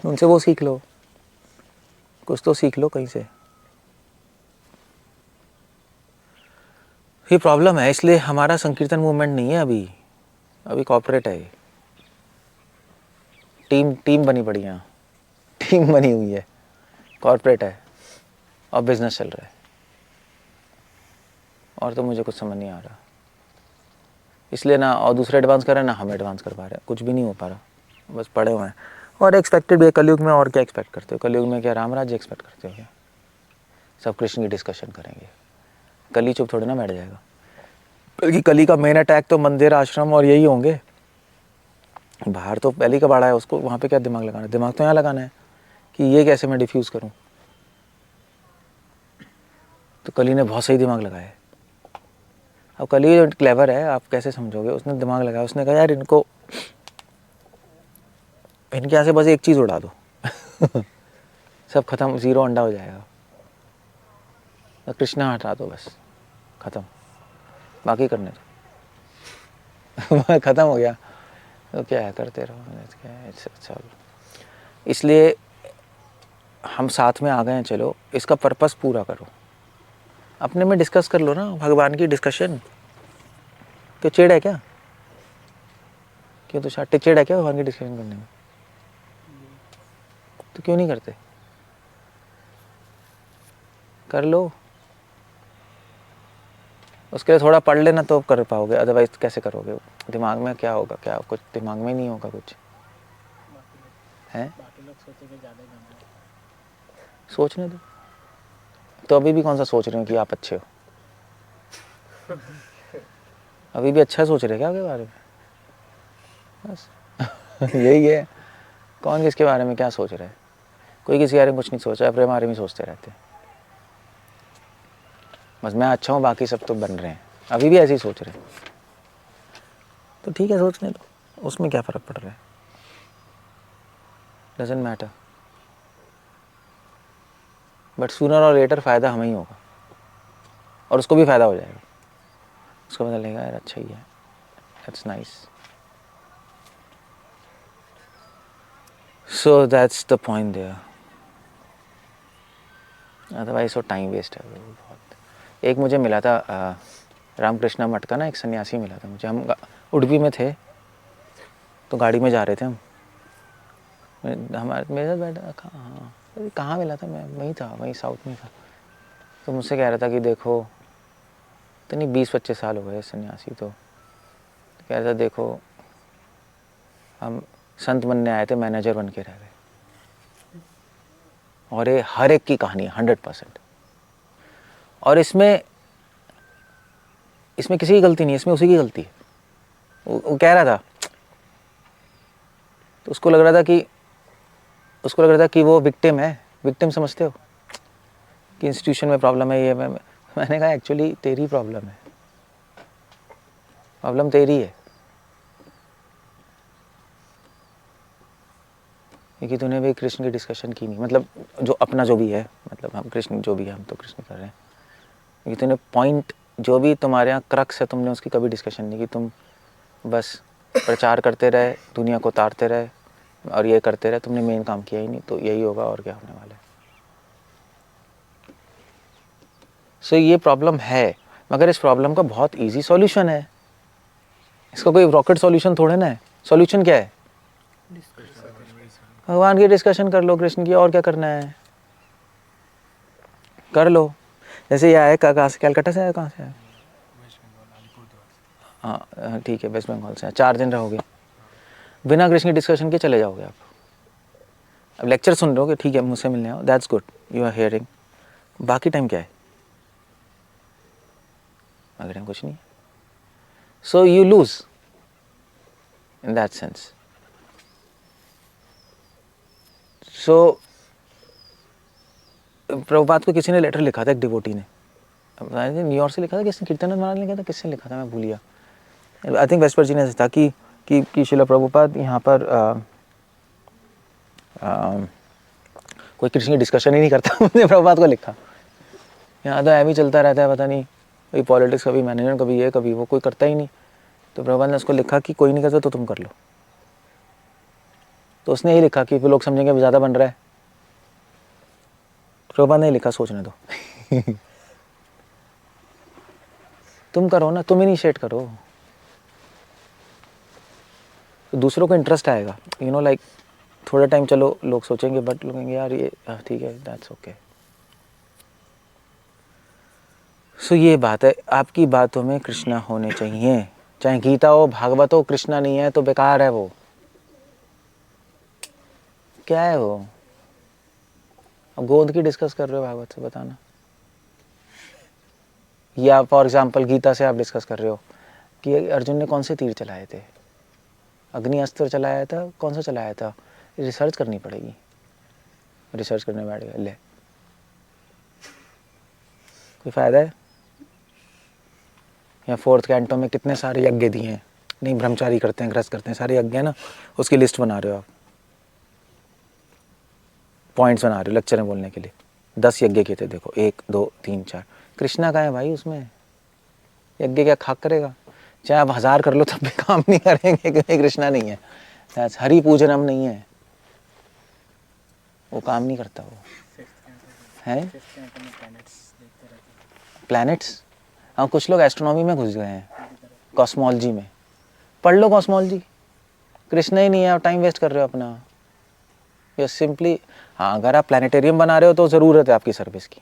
[SPEAKER 1] उनसे वो सीख लो, कुछ तो सीख लो कहीं से। ये प्रॉब्लम है, इसलिए हमारा संकीर्तन मूवमेंट नहीं है अभी कॉर्पोरेट है, टीम बनी पड़ी है, टीम बनी हुई है, कॉर्पोरेट है और बिजनेस चल रहा है, और तो मुझे कुछ समझ नहीं आ रहा, इसलिए ना और दूसरे एडवांस कर रहे हैं ना हम एडवांस कर पा रहे हैं, कुछ भी नहीं हो पा रहा, बस पड़े हुए हैं। और एक्सपेक्टेड भी है कलयुग में, और क्या एक्सपेक्ट करते हो कलयुग में, क्या राम राज्य एक्सपेक्ट करते हो क्या, सब कृष्ण की डिस्कशन करेंगे, कली चुप थोड़ी ना बैठ जाएगा, बल्कि कली का मेन अटैक तो मंदिर आश्रम और यही होंगे, बाहर तो पहले ही कबाड़ा है, उसको वहाँ पे क्या दिमाग लगाना है? दिमाग तो यहाँ लगाना है कि ये कैसे मैं डिफ्यूज़ करूँ। तो कली ने बहुत सही दिमाग लगाया है। अब कली जो क्लेवर है, आप कैसे समझोगे, उसने दिमाग लगाया, उसने कहा यार इनको, इनके यहाँ से बस एक चीज़ उड़ा दो सब खत्म, ज़ीरो अंडा हो जाएगा। तो कृष्णा हटा दो, बस ख़त्म, बाकी करने दो ख़त्म हो गया। तो क्या है, करते रहो, क्या है, चलो। इसलिए हम साथ में आ गए हैं, चलो इसका पर्पस पूरा करो, अपने में डिस्कस कर लो ना। भगवान की डिस्कशन क्यों, चिड़ है क्या? क्यों तो चिड़ है क्या भगवान की डिस्कशन करने में? तो क्यों नहीं करते? कर लो, उसके लिए थोड़ा पढ़ लेना तो कर पाओगे, अदरवाइज कैसे करोगे? दिमाग में क्या होगा, क्या कुछ दिमाग में नहीं होगा कुछ है। सोचने दो। तो अभी भी कौन सा सोच रहे हो कि आप अच्छे हो? अभी भी अच्छा सोच रहे क्या आपके बारे में? बस यही है। कौन किसके बारे में क्या सोच रहा है? कोई किसी बारे में कुछ नहीं सोच रहा, अपने बारे में सोचते रहते हैं। बस मैं अच्छा हूँ, बाकी सब तो बन रहे हैं, अभी भी ऐसे ही सोच रहे हैं। तो ठीक है, सोचने दो, उसमें क्या फ़र्क पड़ रहा है? Doesn't matter. बट सूनर और लेटर फ़ायदा हमें ही होगा, और उसको भी फ़ायदा हो जाएगा। उसको पता लगेगा यार अच्छा ही है, that's nice. So that's the point there. Otherwise वो टाइम वेस्ट है बहुत। एक मुझे मिला था रामकृष्णा मठ का ना, एक सन्यासी मिला था मुझे। हम उडुपी में थे, तो गाड़ी में जा रहे थे हम, हमारे मेरे साथ बैठा। हाँ, कहाँ मिला था? मैं वहीं था, वहीं साउथ में था। तो मुझसे कह रहा था कि देखो, तो नहीं 20-25 साल हो गए सन्यासी। तो कह रहा था देखो, हम संत बनने आए थे, मैनेजर बन के रह गए। और ये हर एक की कहानी है 100%। और इसमें किसी की गलती नहीं है, इसमें उसी की गलती है। वो कह रहा था, तो उसको लग रहा था कि वो विक्टिम है। विक्टिम समझते हो कि इंस्टीट्यूशन में प्रॉब्लम है, ये मैंने कहा एक्चुअली तेरी प्रॉब्लम है, प्रॉब्लम तेरी है, क्योंकि तूने भी कृष्ण की डिस्कशन की नहीं। मतलब जो अपना जो भी है, मतलब हम कृष्ण जो भी है, हम तो कृष्ण कर रहे हैं, क्योंकि तूने पॉइंट जो भी तुम्हारे यहाँ क्रक्स है, तुमने उसकी कभी डिस्कशन नहीं की। तुम बस प्रचार करते रहे, दुनिया को तारते रहे और ये करते रहे, तुमने मेन काम किया ही नहीं। तो यही होगा, और क्या होने वाला है। सो ये प्रॉब्लम है, मगर इस प्रॉब्लम का बहुत इजी सॉल्यूशन है। इसका कोई रॉकेट सॉल्यूशन थोड़े ना है। सॉल्यूशन क्या है? भगवान की डिस्कशन कर लो, कृष्ण की, और क्या करना है, कर लो। जैसे ये आए, कहाँ से, कलकत्ता से आए, कहाँ से आए? हाँ ठीक है, वेस्ट बंगाल से। 4 दिन रहोगे, बिना कृष्ण की डिस्कशन के चले जाओगे आप। अब लेक्चर सुन रहे हो कि ठीक है मुझसे मिलने आओ, that's good, you are hearing. बाकी टाइम क्या है? बाकी टाइम कुछ नहीं। So you lose in that sense. So Prabhupada को किसी ने लेटर लिखा था, एक डिवोटी ने, न्यूयॉर्क से लिखा था, किसने, कीर्तन महाराज ने लिखा था, किसने लिखा था मैं भूल गया। आई थिंक वेस्ट वर्जीनिया से था कि शिला प्रभुपाद यहाँ पर कोई कृष्ण की डिस्कशन ही नहीं करता। मैंने प्रभुपाद को लिखा, यहाँ तो ऐसे ही चलता रहता है, पता नहीं कभी पॉलिटिक्स, कभी मैनेजमेंट, कभी ये कभी वो, कोई करता ही नहीं। तो प्रभुपाद ने उसको लिखा कि कोई नहीं करता तो तुम कर लो। तो उसने ये लिखा कि फिर लोग समझेंगे ज़्यादा बन रहा है। प्रभुपाद ने लिखा, सोचने दो तुम करो ना, तुम इनिशिएट करो, तो दूसरों को इंटरेस्ट आएगा। यू नो लाइक थोड़ा टाइम चलो, लोग सोचेंगे, बट लोग कहेंगे यार ये ठीक है, दैट्स ओके। सो ये बात है, आपकी बातों में कृष्णा होने चाहिए, चाहे गीता हो, भागवत हो, कृष्णा नहीं है तो बेकार है वो। क्या है वो? अब गोद की डिस्कस कर रहे हो भागवत से, बताना। या फॉर एग्जाम्पल गीता से आप डिस्कस कर रहे हो कि अर्जुन ने कौन से तीर चलाए थे, अग्नि अस्त्र चलाया था, कौन सा चलाया था, रिसर्च करनी पड़ेगी। रिसर्च करने बैठ गए, ले कोई फ़ायदा है? या फोर्थ कैंटो में कितने सारे यज्ञ दिए हैं, नहीं ब्रह्मचारी करते हैं, गृहस्थ करते हैं, सारे यज्ञ है ना, उसकी लिस्ट बना रहे हो आप, पॉइंट्स बना रहे हो लेक्चर में बोलने के लिए। 10 यज्ञ किए थे देखो, 1 2 3 4। कृष्णा का है भाई उसमें, यज्ञ क्या खाक करेगा? चाहे आप 1000 कर लो तब भी काम नहीं करेंगे, क्योंकि कृष्णा नहीं है, हरि पूजनम नहीं है, वो काम नहीं करता वो है। प्लैनेट्स, हाँ कुछ लोग एस्ट्रोनॉमी में घुस गए हैं, कॉस्मोलॉजी में। पढ़ लो कॉस्मोलॉजी, कृष्णा ही नहीं है, आप टाइम वेस्ट कर रहे हो अपना। ये सिंपली, हाँ अगर आप प्लानिटेरियम बना रहे हो तो ज़रूरत है आपकी सर्विस की,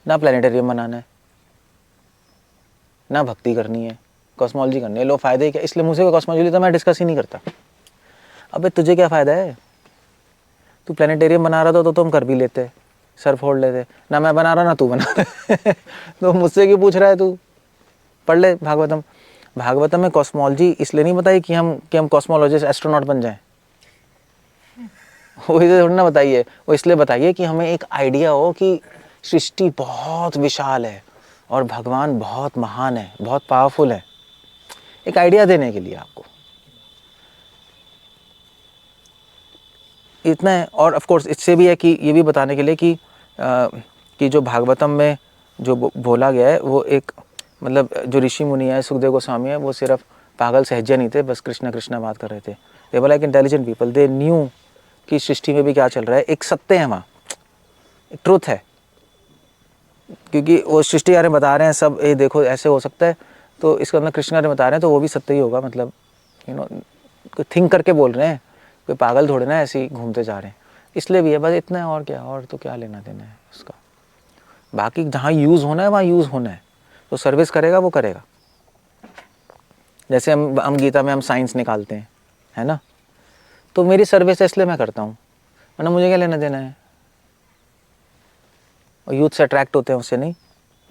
[SPEAKER 1] ना प्लानिटेरियम बनाना है, ना भक्ति करनी है, कॉस्मोलॉजी करनी है। लो फ़ायदे क्या, इसलिए मुझसे कॉस्मोलॉजी तो मैं डिस्कस ही नहीं करता। अबे तुझे क्या फ़ायदा है, तू प्लानिटेरियम बना रहा था तो तुम कर भी लेते, सर फोड़ लेते। ना मैं बना रहा ना तू बना रहा तो मुझसे क्यों पूछ रहा है तू? पढ़ ले भागवतम। भागवतम में कॉस्मोलॉजी इसलिए नहीं बताई कि हम कॉस्मोलॉजिस्ट एस्ट्रोनॉट बन जाएं, वो इसे थोड़ी ना बताइए, वो इसलिए बताइए कि हमें एक आइडिया हो कि सृष्टि बहुत विशाल है और भगवान बहुत महान है, बहुत पावरफुल है, एक आइडिया देने के लिए आपको इतना है। और ऑफ कोर्स इससे भी है कि ये भी बताने के लिए कि जो भागवतम में जो बोला गया है वो एक, मतलब जो ऋषि मुनि है, सुखदेव गोस्वामी है, वो सिर्फ पागल सहजे नहीं थे, बस कृष्णा कृष्णा बात कर रहे थे। They were like intelligent people, they knew कि सृष्टि में भी क्या चल रहा है, एक सत्य है वहाँ, एक ट्रुथ है। क्योंकि वो सृष्टि यार बता रहे हैं सब, ये देखो ऐसे हो सकता है, तो इसका मतलब कृष्णा ने बता रहे हैं तो वो भी सत्य ही होगा, मतलब यू नो थिंक करके बोल रहे हैं, कोई पागल थोड़े ना ऐसे ही घूमते जा रहे हैं। इसलिए भी है, बस इतना है, और क्या, और तो क्या लेना देना है उसका। बाकी जहाँ यूज़ होना है वहाँ यूज़ होना है, तो सर्विस करेगा वो करेगा। जैसे हम गीता में हम साइंस निकालते हैं, है ना, तो मेरी सर्विस है इसलिए मैं करता हूँ, वरना मुझे क्या लेना देना है। और यूथ से अट्रैक्ट होते हैं उससे नहीं,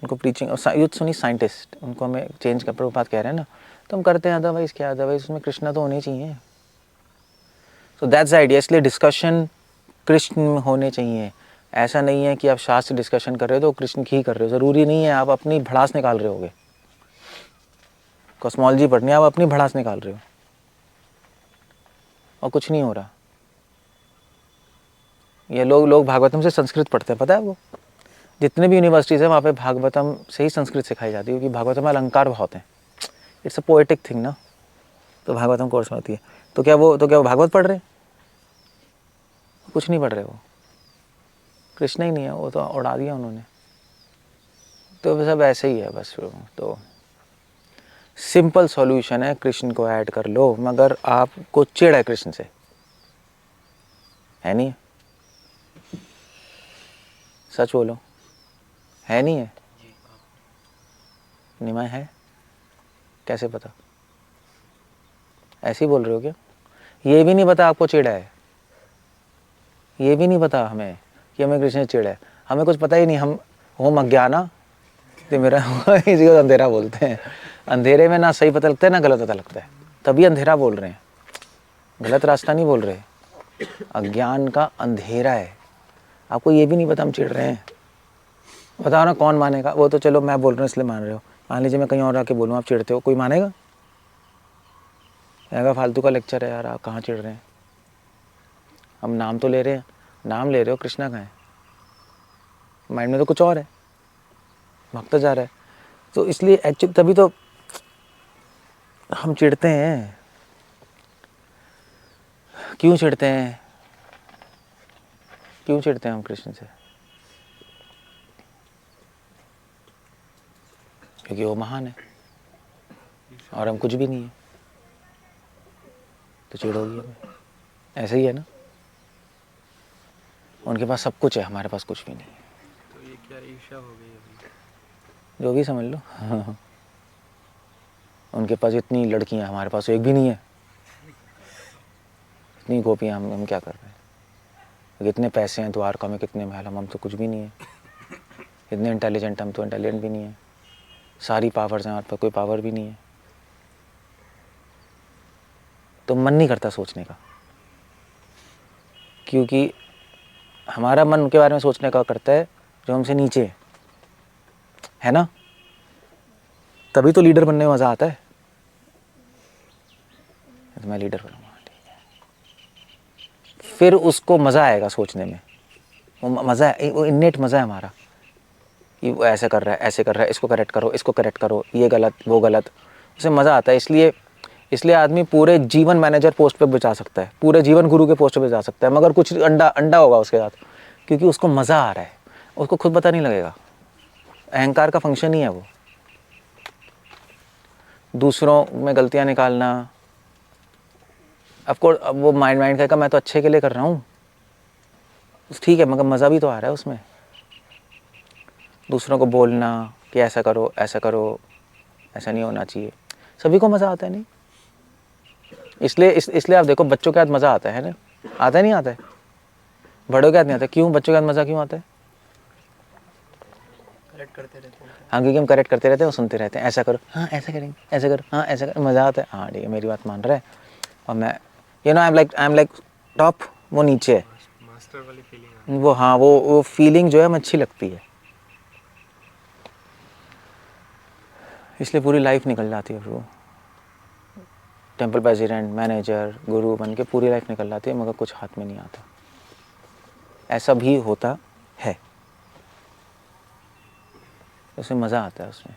[SPEAKER 1] उनको प्रीचिंग, यूथ सुनी साइंटिस्ट, उनको हमें चेंज कर, प्रभुपाद कह रहे हैं ना, तो हम करते हैं। अदरवाइज़ क्या, अदरवाइज़ उसमें कृष्णा तो होनी चाहिए। सो दैट्स द आइडिया। इसलिए डिस्कशन कृष्ण होने चाहिए। ऐसा नहीं है कि आप शास्त्र डिस्कशन कर रहे हो तो कृष्ण की ही कर रहे हो, ज़रूरी नहीं है। आप अपनी भड़ास निकाल रहे होगे, कॉस्मोलॉजी पढ़नी है, आप अपनी भड़ास निकाल रहे हो और कुछ नहीं हो रहा। ये लोग भागवतम से संस्कृत पढ़ते हैं, पता है वो जितने भी यूनिवर्सिटीज़ हैं वहाँ पे भागवतम से ही संस्कृत सिखाई जाती है, क्योंकि भागवतम में अलंकार बहुत हैं। इट्स अ पोएटिक थिंग ना, तो भागवतम कोर्स में होती है। तो क्या वो भागवत पढ़ रहे हैं? कुछ नहीं पढ़ रहे, वो कृष्ण ही नहीं है, वो तो उड़ा दिया उन्होंने। तो सब ऐसे ही है बस। तो सिंपल सॉल्यूशन है, कृष्ण को ऐड कर लो, मगर आपको चिढ़ है कृष्ण से, है नहीं है? सच बोलो, है नहीं है? निमाय है? कैसे पता? ऐसे ही बोल रहे हो क्या? ये भी नहीं पता आपको चिढ़ है? ये भी नहीं पता हमें कि हमें कृष्ण से चिढ़ है? हमें कुछ पता ही नहीं, हम होम अज्ञाना तो मेरा इसी को अंधेरा बोलते हैं। अंधेरे में ना सही पता लगता है ना गलत पता लगता है, तभी अंधेरा बोल रहे हैं, गलत रास्ता नहीं बोल रहे। अज्ञान का अंधेरा है, आपको ये भी नहीं पता हम चिढ़ रहे हैं। बताओ ना कौन मानेगा? वो तो चलो मैं बोल रहा हूँ इसलिए मान रहे हो, मान लीजिए मैं कहीं और आके बोलूँ आप चिढ़ते हो, कोई मानेगा? कहेगा फालतू का लेक्चर है यार, आप कहाँ चिढ़ रहे हैं, हम नाम तो ले रहे हैं। नाम ले रहे हो, कृष्णा कहाँ है? माइंड में तो कुछ और है, भगता जा रहा है। तो इसलिए एक्चुअली तभी तो हम चिढ़ते हैं। क्यों चिढ़ते हैं? क्यों चिढ़ते हैं हम कृष्ण से? क्योंकि वो महान है और हम कुछ भी नहीं है, तो चिढ़ होगी हमें। ऐसे ही है ना, उनके पास सब कुछ है, हमारे पास कुछ भी नहीं है,
[SPEAKER 2] तो ये क्या ईर्ष्या हो गई अभी?
[SPEAKER 1] जो भी समझ लो। उनके पास इतनी लड़कियां, हमारे पास एक भी नहीं है। इतनी गोपियां, हम क्या कर रहे हैं? कितने पैसे हैं द्वारका में, कितने महल, हम तो कुछ भी नहीं है। इतने इंटेलिजेंट, हम तो इंटेलिजेंट भी नहीं है। सारी पावर्स हैं हमारे पास, कोई पावर भी नहीं है। तो मन नहीं करता सोचने का, क्योंकि हमारा मन उनके बारे में सोचने का करता है जो हमसे नीचे है ना। तभी तो लीडर बनने में मज़ा आता है। तो मैं लीडर बनूंगा, ठीक है, फिर उसको मज़ा आएगा सोचने में। वो मज़ा है, वो इन्नेट मज़ा है हमारा कि वो ऐसे कर रहा है, ऐसे कर रहा है, इसको करेक्ट करो, इसको करेक्ट करो, ये गलत वो गलत, उसे मज़ा आता है। इसलिए आदमी पूरे जीवन मैनेजर पोस्ट पे भी जा सकता है, पूरे जीवन गुरु के पोस्ट पे जा सकता है, मगर कुछ अंडा होगा उसके साथ, क्योंकि उसको मज़ा आ रहा है। उसको खुद पता नहीं लगेगा। अहंकार का फंक्शन ही है वो, दूसरों में गलतियाँ निकालना। ऑफकोर्स अब वो माइंड कहेगा मैं तो अच्छे के लिए कर रहा हूँ, ठीक है, मगर मज़ा भी तो आ रहा है उसमें। दूसरों को बोलना कि ऐसा करो, ऐसा करो, ऐसा नहीं होना चाहिए, सभी को मज़ा आता है नहीं। इसलिए आप देखो बच्चों के साथ मज़ा आता है ना, आता है नहीं आता है, बड़ों के साथ नहीं आता। क्यों बच्चों के साथ मज़ा क्यों आता है?
[SPEAKER 2] करेक्ट करते रहते हैं।
[SPEAKER 1] हाँ, क्योंकि हम करेक्ट करते रहते हैं, वो सुनते रहते हैं, ऐसा करो, हाँ ऐसा करेंगे, ऐसा करो, हाँ ऐसा करो, मज़ा आता है, हाँ ठीक है मेरी बात मान रहा है। और मैं आई एम लाइक टॉप, वो नीचे है,
[SPEAKER 3] मास्टर वाली फीलिंग।
[SPEAKER 1] वो हाँ वो फीलिंग जो है हमें अच्छी लगती है, इसलिए पूरी लाइफ निकल जाती है। वो टेंपल प्रेसिडेंट, मैनेजर, गुरु बन के पूरी लाइफ निकल जाती है, मगर कुछ हाथ में नहीं आता। ऐसा भी होता है, उसमें मज़ा आता है उसमें।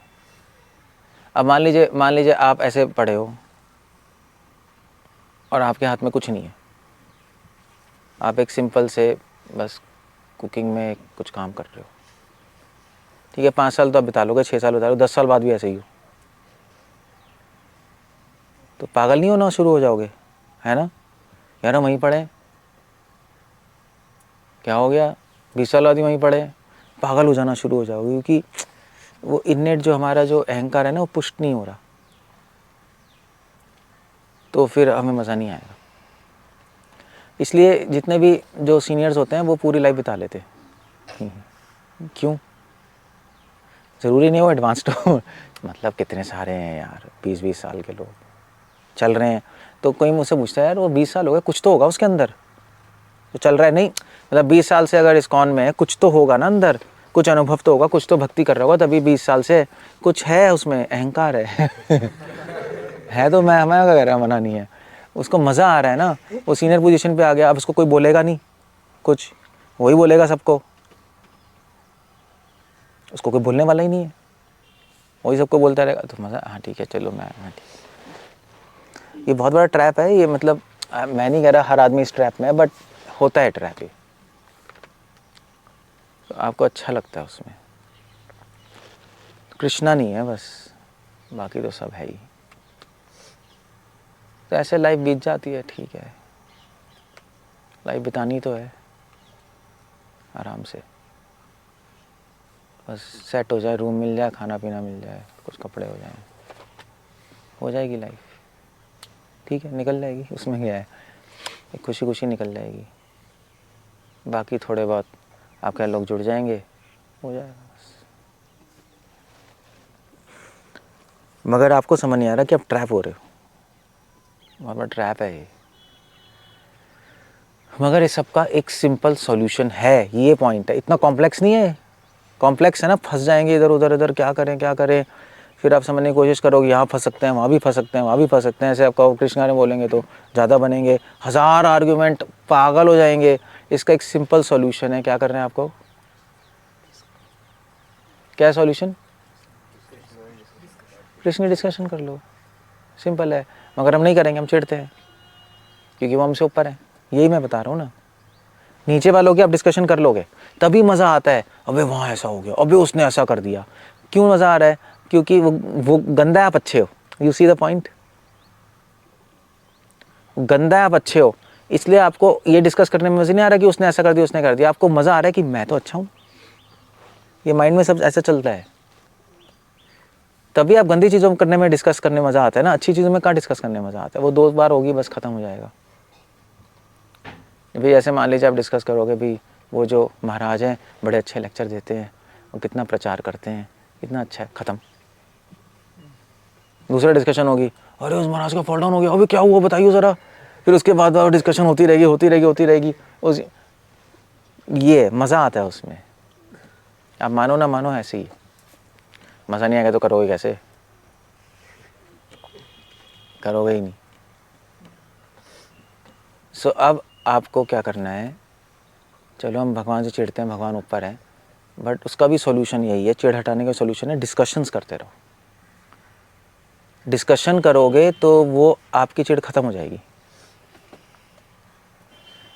[SPEAKER 1] अब मान लीजिए आप ऐसे पड़े हो और आपके हाथ में कुछ नहीं है, आप एक सिंपल से बस कुकिंग में कुछ काम कर रहे हो, ठीक है, 5 साल तो आप बिता लोगे, 6 साल बिता लो, 10 साल बाद भी ऐसे ही हो, तो पागल नहीं होना शुरू हो जाओगे, है ना? यार हम वहीं पड़े, क्या हो गया, 20 साल बाद ही वहीं पड़े, पागल हो जाना शुरू हो जाओगे, क्योंकि वो इन्नेट जो हमारा जो अहंकार है ना, वो पुष्ट नहीं हो रहा, तो फिर हमें मज़ा नहीं आएगा। इसलिए जितने भी जो सीनियर्स होते हैं वो पूरी लाइफ बिता लेते हैं। क्यों? ज़रूरी नहीं हो एडवांस्ड हो, मतलब कितने सारे हैं यार, 20-20 साल के लोग चल रहे हैं। तो कोई मुझसे पूछता है यार वो 20 साल हो गए, कुछ तो होगा उसके अंदर जो चल रहा है। नहीं, मतलब 20 साल से अगर इस्कॉन में है, कुछ तो होगा ना अंदर, कुछ अनुभव तो होगा, कुछ तो भक्ति कर रहा होगा, तभी 20 साल से कुछ है उसमें, अहंकार है। है तो मैं कह रहा मना नहीं है, उसको मज़ा आ रहा है ना, वो सीनियर पोजीशन पे आ गया, अब उसको कोई बोलेगा नहीं कुछ, वही बोलेगा सबको, उसको कोई बोलने वाला ही नहीं है, वही सबको बोलता रहेगा, तो मज़ा, हाँ ठीक है चलो मैं, हाँ ठीक। ये बहुत बड़ा ट्रैप है ये, मतलब मैं नहीं कह रहा हर आदमी इस ट्रैप में है, बट होता है ट्रैप ये, तो आपको अच्छा लगता है उसमें। कृष्णा नहीं है बस, बाकी तो सब है ही। तो ऐसे लाइफ बीत जाती है, ठीक है, लाइफ बितानी तो है आराम से, बस सेट हो जाए, रूम मिल जाए, खाना पीना मिल जाए, कुछ कपड़े हो जाएं, हो जाएगी लाइफ, ठीक है, निकल जाएगी, उसमें क्या है, एक खुशी खुशी निकल जाएगी। बाकी थोड़े बहुत आपके लोग जुड़ जाएंगे, हो जाएगा बस। मगर आपको समझ नहीं आ रहा कि आप ट्रैप हो रहे हो, बहुत बड़ा ट्रैप है ये। मगर इस सबका एक सिंपल सॉल्यूशन है, ये पॉइंट है, इतना कॉम्प्लेक्स नहीं है। कॉम्प्लेक्स है ना, फंस जाएंगे इधर उधर, क्या करें, फिर आप समझने की कोशिश करोगे, यहाँ फंस सकते हैं, वहाँ भी फंस सकते हैं, वहाँ भी फंस सकते हैं, ऐसे आपको कृष्णा ने बोलेंगे तो ज़्यादा बनेंगे, 1000 आर्ग्यूमेंट, पागल हो जाएंगे। इसका एक सिंपल सॉल्यूशन है, क्या करना है आपको? क्या सॉल्यूशन? कृष्ण डिस्कशन कर लो, सिंपल है। मगर हम नहीं करेंगे, हम चिढ़ते हैं, क्योंकि वो हमसे ऊपर है। यही मैं बता रहा हूँ ना, नीचे वालों की आप डिस्कशन कर लोगे तभी मज़ा आता है। अबे वहाँ ऐसा हो गया, अबे उसने ऐसा कर दिया। क्यों मज़ा आ रहा है? क्योंकि वो गंदा है, आप अच्छे हो। यू सी द पॉइंट, गंदा है, आप अच्छे हो, इसलिए आपको ये डिस्कस करने में मज़ा नहीं आ रहा कि उसने ऐसा कर दिया, उसने कर दिया। आपको मज़ा आ रहा है कि मैं तो अच्छा हूँ। ये माइंड में सब ऐसा चलता है, तभी आप गंदी चीज़ों करने में डिस्कस करने में मज़ा आता है ना। अच्छी चीज़ों में कहाँ डिस्कस करने में मज़ा आता है? वो 2 बार होगी बस, ख़त्म हो जाएगा। भाई ऐसे मान लीजिए आप डिस्कस करोगे, भाई वो जो महाराज हैं बड़े अच्छे लेक्चर देते हैं, वो कितना प्रचार करते हैं, कितना अच्छा है, ख़त्म। दूसरा डिस्कशन होगी, अरे उस महाराज का फॉल डाउन हो गया, अभी क्या हुआ बताइए ज़रा। फिर उसके बाद डिस्कशन होती रहेगी। उस ये मज़ा आता है उसमें, आप मानो ना मानो ऐसे ही। मज़ा नहीं आएगा तो करोगे कैसे, करोगे ही नहीं। सो अब आपको क्या करना है, चलो हम भगवान से चिढ़ते हैं, भगवान ऊपर है, बट उसका भी सॉल्यूशन यही है, चिढ़ हटाने का सॉल्यूशन है डिस्कशंस करते रहो। डिस्कशन करोगे तो वो आपकी चिढ़ खत्म हो जाएगी।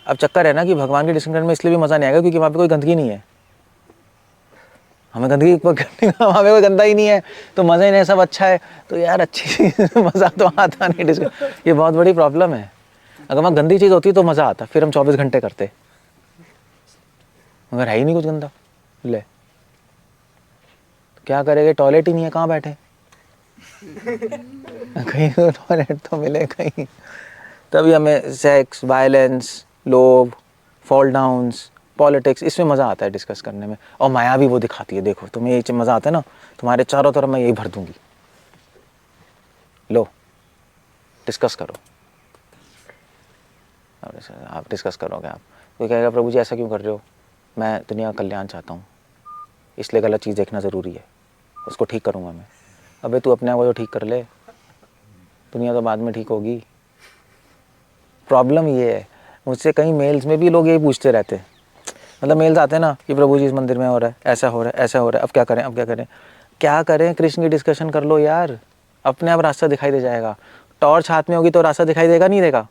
[SPEAKER 1] अब चक्कर है ना कि भगवान के डिस्कशन में इसलिए भी मज़ा नहीं आएगा क्योंकि वहाँ पे कोई गंदगी नहीं है। हमें गंदगी करने का, वहाँ पे कोई गंदा ही नहीं है तो मज़ा ही नहीं, सब अच्छा है तो यार अच्छी मज़ा तो आता नहीं डिस्कशन। ये बहुत बड़ी प्रॉब्लम है। अगर वहाँ गंदी चीज़ होती तो मज़ा आता, फिर हम 24 घंटे करते, मगर है ही नहीं कुछ गंदा। ले तो क्या करेंगे, टॉयलेट ही नहीं है, कहाँ बैठे कहीं तो टॉयलेट तो मिले कहीं। तभी हमें सेक्स, वायलेंस, लोभ, फॉल डाउन्स, पॉलिटिक्स, इसमें मज़ा आता है डिस्कस करने में। और माया भी वो दिखाती है, देखो तुम्हें ये मज़ा आता है ना, तुम्हारे चारों तरफ मैं यही भर दूंगी, लो डिस्कस करो। आप डिस्कस करोगे, आप कोई कहेगा प्रभु जी ऐसा क्यों कर रहे हो, मैं दुनिया का कल्याण चाहता हूँ इसलिए गलत चीज़ देखना ज़रूरी है, उसको ठीक करूँगा मैं। अबे तू अपने आप को तो ठीक कर ले, दुनिया तो बाद में ठीक होगी। प्रॉब्लम ये है, मुझसे कई मेल्स में भी लोग यही पूछते रहते हैं, मतलब मेल्स आते हैं ना कि प्रभु जी इस मंदिर में हो रहा है, ऐसा हो रहा है, ऐसा हो रहा है, अब क्या करें, अब क्या करें। क्या करें, कृष्ण की डिस्कशन कर लो यार, अपने आप रास्ता दिखाई दे जाएगा। टॉर्च हाथ में होगी तो रास्ता दिखाई देगा नहीं देगा,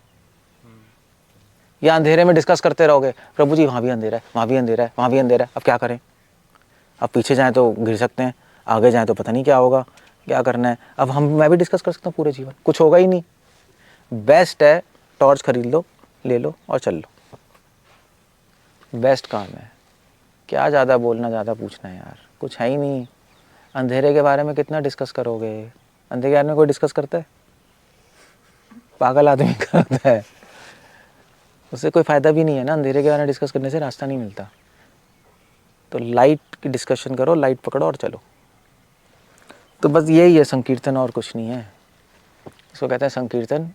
[SPEAKER 1] या अंधेरे में डिस्कस करते रहोगे, प्रभु जी वहाँ भी अंधेरा है, वहाँ भी अंधेरा है, वहाँ भी अंधेरा है, अब क्या करें। अब पीछे जाएँ तो गिर सकते हैं, आगे जाएँ तो पता नहीं क्या होगा, क्या करना है। अब मैं भी डिस्कस कर सकता हूँ पूरे जीवन, कुछ होगा ही नहीं। बेस्ट है टॉर्च खरीद लो, ले लो और चल लो, बेस्ट काम है। क्या ज़्यादा बोलना, ज़्यादा पूछना है यार, कुछ है ही नहीं। अंधेरे के बारे में कितना डिस्कस करोगे, अंधेरे के बारे में कोई डिस्कस करता है, पागल आदमी करता है, उससे कोई फ़ायदा भी नहीं है ना। अंधेरे के बारे में डिस्कस करने से रास्ता नहीं मिलता। तो लाइट की डिस्कशन करो, लाइट पकड़ो और चलो। तो बस यही है संकीर्तन, और कुछ नहीं है। इसको कहते हैं संकीर्तन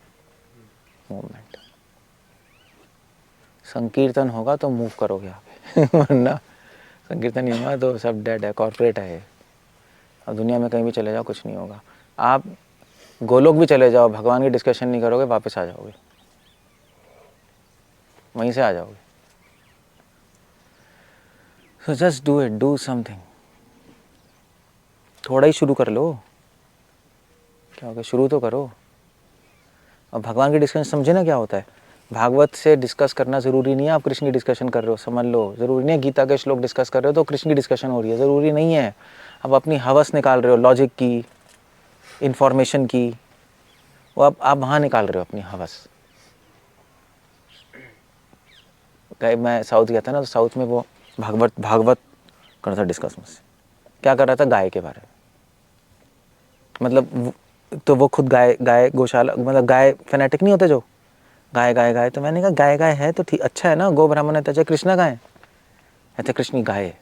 [SPEAKER 1] मूवमेंट। संकीर्तन होगा तो मूव करोगे आप वरना संकीर्तन नहीं होगा तो सब डेड है, कॉर्पोरेट है। अब दुनिया में कहीं भी चले जाओ कुछ नहीं होगा। आप गोलोक भी चले जाओ, भगवान की डिस्कशन नहीं करोगे, वापस आ जाओगे, वहीं से आ जाओगे। So just do it, do something. थोड़ा ही शुरू कर लो, क्या होगा, शुरू तो करो। अब भगवान की डिस्कशन समझे ना क्या होता है। भागवत से डिस्कस करना ज़रूरी नहीं है आप कृष्ण की डिस्कशन कर रहे हो, समझ लो। ज़रूरी नहीं है गीता के श्लोक डिस्कस कर रहे हो तो कृष्ण की डिस्कशन हो रही है, ज़रूरी नहीं है। अब अपनी हवस निकाल रहे हो, लॉजिक की, इंफॉर्मेशन की, वो अब आप वहाँ निकाल रहे हो अपनी हवस। कहीं मैं साउथ गया था ना, तो साउथ में वो भागवत कर रहा था डिस्कस मुझसे। क्या कर रहा था, गाय के बारे में। मतलब तो वो खुद गाय गौशाला, मतलब गाय फैनेटिक नहीं होते जो गाय। तो मैंने कहा गाय है तो ठीक, अच्छा है ना, गो ब्राह्मण है तो कृष्णा गाय है, कृष्ण गाय है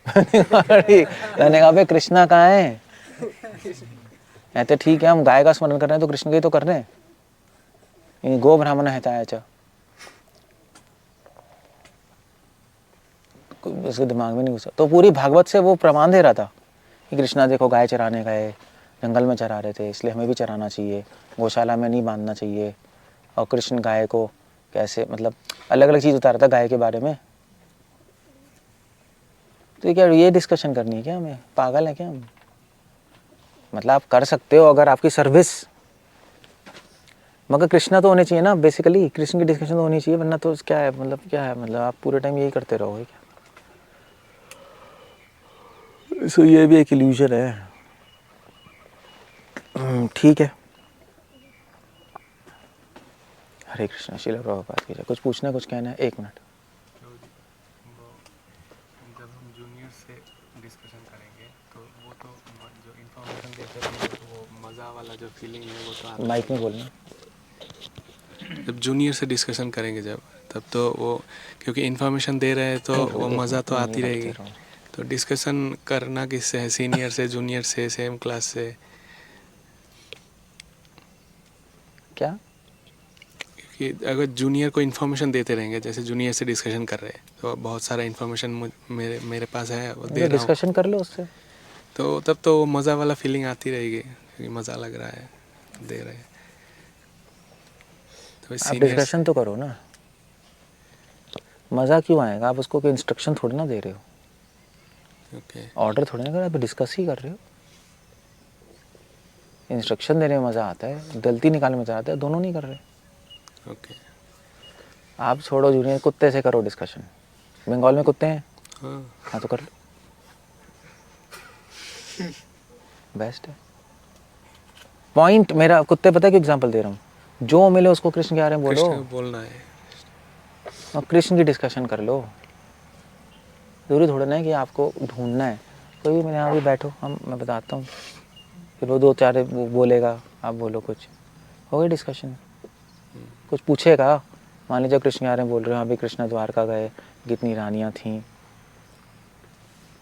[SPEAKER 1] मैंने कहा भाई कृष्णा कहाँ है, ऐसे ठीक है, हम गाय का स्मरण कर रहे हैं तो कृष्ण का ही तो कर रहे हैं, गो ब्राह्मण है अच्छा। उसके दिमाग में नहीं घुसा। तो पूरी भागवत से वो प्रमाण दे रहा था कि कृष्णा देखो गाय चराने गए, जंगल में चरा रहे थे, इसलिए हमें भी चराना चाहिए, गौशाला में नहीं बांधना चाहिए। और कृष्ण गाय को कैसे, मतलब अलग अलग चीज़ बता रहा था गाय के बारे में। तो क्या ये डिस्कशन करनी है क्या हमें, पागल है क्या हम। मतलब आप कर सकते हो अगर आपकी सर्विस, मगर कृष्णा तो होने चाहिए ना, बेसिकली कृष्ण की डिस्कशन तो होनी चाहिए, वरना तो क्या है, मतलब आप पूरे टाइम यही करते रहोगे क्या। सो ये भी एक इल्यूजन है। ठीक है, हरे कृष्णा। श्रील प्रभुपाद की जय। कुछ पूछना, कुछ कहना है, 1 मिनट।
[SPEAKER 3] जब हम जूनियर से डिस्कशन करेंगे तो वो तो जो इन्फॉर्मेशन देते हैं तो वो मज़ा वाला जो फीलिंग है वो तो आता
[SPEAKER 1] माइक में बोलना।
[SPEAKER 3] जब जूनियर से डिस्कशन करेंगे जब, तब तो वो क्योंकि इन्फॉर्मेशन दे रहे हैं तो वो मज़ा तो आती रहेगी। तो डिस्कशन करना किससे है, सीनियर से, जूनियर से, सेम क्लास से।
[SPEAKER 1] क्या?
[SPEAKER 3] कि अगर जूनियर को इन्फॉर्मेशन देते रहेंगे, जैसे जूनियर से डिस्कशन कर रहे हैं तो बहुत सारा इन्फॉर्मेशन मेरे मेरे पास है, वो दे रहा हूँ,
[SPEAKER 1] डिस्कशन कर लो उससे।
[SPEAKER 3] तो तब तो वो मज़ा वाला फीलिंग आती रहेगी कि मज़ा लग रहा है, दे रहे हैं। तो
[SPEAKER 1] आप
[SPEAKER 3] सीनियर्स,
[SPEAKER 1] डिस्कशन तो करो ना, मज़ा क्यों आएगा? आप उसको कोई इंस्ट्रक्शन थोड़ी ना दे रहे हो,
[SPEAKER 3] ओके
[SPEAKER 1] ऑर्डर थोड़ी ना कर रहे हो, आप डिस्कस ही कर रहे हो। इंस्ट्रक्शन देने में मज़ा आता है, गलती निकालने में मज़ा आता है, दोनों नहीं कर रहे।
[SPEAKER 3] ओके।
[SPEAKER 1] आप छोड़ो जूनियर, कुत्ते से करो डिस्कशन। बंगाल में कुत्ते हैं,
[SPEAKER 3] हाँ
[SPEAKER 1] हाँ तो कर लो, बेस्ट है। पॉइंट मेरा, कुत्ते पता है क्यों एग्जांपल दे रहा हूँ? जो मिले उसको कृष्ण के बारे में बोलो,
[SPEAKER 3] कृष्ण को बोलना है।
[SPEAKER 1] और कृष्ण की डिस्कशन कर लो। ज़रूरी थोड़ा ना है कि आपको ढूंढना है। कोई भी मेरे यहाँ भी बैठो, मैं बताता हूँ, फिर वो 2-4 वो बोलेगा, आप बोलो कुछ, हो गई डिस्कशन। कुछ पूछेगा, मान लीजिए कृष्ण के बारे में बोल रहे हो, हाँ भाई कृष्ण द्वारका गए, कितनी रानियाँ थीं,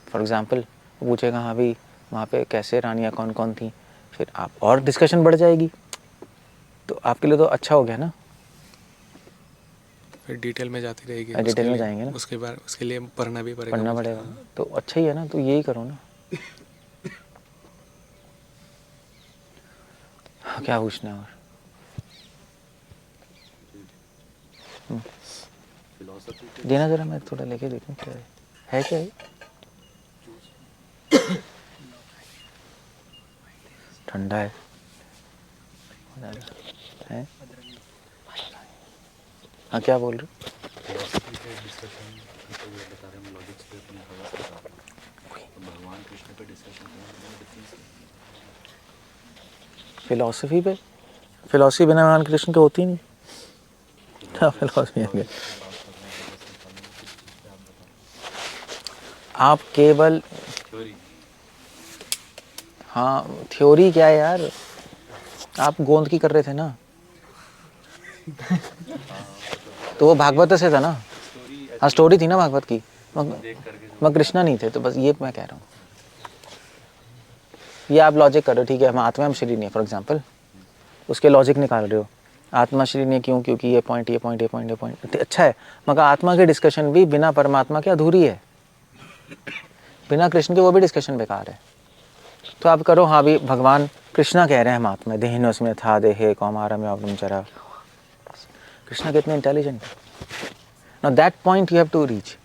[SPEAKER 1] फॉर एग्ज़ाम्पल। वो पूछेगा हाँ भाई वहाँ पे कैसे रानियाँ कौन कौन थीं, फिर आप और डिस्कशन बढ़ जाएगी, तो आपके लिए तो अच्छा हो गया ना।
[SPEAKER 3] फिर डिटेल में जाती रहेगी,
[SPEAKER 1] डिटेल में जाएंगे ना,
[SPEAKER 3] उसके लिए पढ़ना भी पड़ेगा,
[SPEAKER 1] पढ़ना
[SPEAKER 3] मुझे।
[SPEAKER 1] पड़ेगा,
[SPEAKER 3] हाँ।
[SPEAKER 1] तो अच्छा ही है ना, तो यही करो ना। क्या पूछना है और? देना ज़रा, मैं थोड़ा लेके देखूँ क्या है क्या है? ठंडा है हैं? हाँ क्या बोल रहे हो? फिलॉसफी पे, फिलॉसफी बिना भगवान कृष्ण के होती नहीं। क्या फिलॉसफी है? आप केवल, हाँ थ्योरी क्या है यार, आप गोंद की कर रहे थे ना, तो वो भागवत से था ना, हाँ स्टोरी थी ना भागवत की, मगर कृष्णा नहीं थे, तो बस ये मैं कह रहा हूँ। ये आप लॉजिक कर रहे हो, ठीक है, हम आत्मा हम शरीर नहीं है, फॉर एग्जांपल, उसके लॉजिक निकाल रहे हो, आत्मा शरीर नहीं क्यों, क्योंकि ये पॉइंट ये पॉइंट ये पॉइंट ये पॉइंट, अच्छा है, मगर आत्मा की डिस्कशन भी बिना परमात्मा के अधूरी है, बिना कृष्ण के वो भी डिस्कशन बेकार है। तो आप करो हाँ भी भगवान कृष्णा कह रहे हैं हम आत्मा देहिन उसमें था देहे कौमारम यावम चरा। कृष्णा कितने इंटेलिजेंट है। Now that point you have to reach.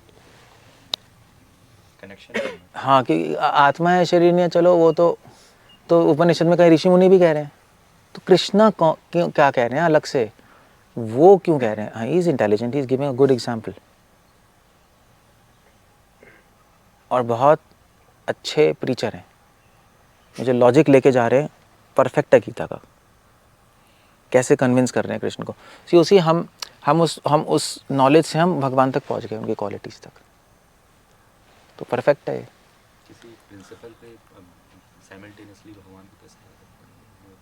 [SPEAKER 1] Connection, हाँ कि आत्मा है शरीर नहीं है, चलो वो तो उपनिषद में कई ऋषि मुनि भी कह रहे हैं, तो कृष्णा क्यों क्या कह रहे हैं अलग से, वो क्यों कह रहे हैं? हाँ he is intelligent, he is giving a good example, और बहुत अच्छे प्रीचर हैं, मुझे लॉजिक लेके जा रहे हैं, परफेक्ट है गीता का, कैसे कन्विंस कर रहे हैं कृष्ण को। सी उसी हम उस नॉलेज से हम भगवान तक पहुंच गए, उनकी क्वालिटीज़ तक, तो परफेक्ट है।
[SPEAKER 4] किसी प्रिंसिपल पे साइमल्टेनियसली भगवान को कैसे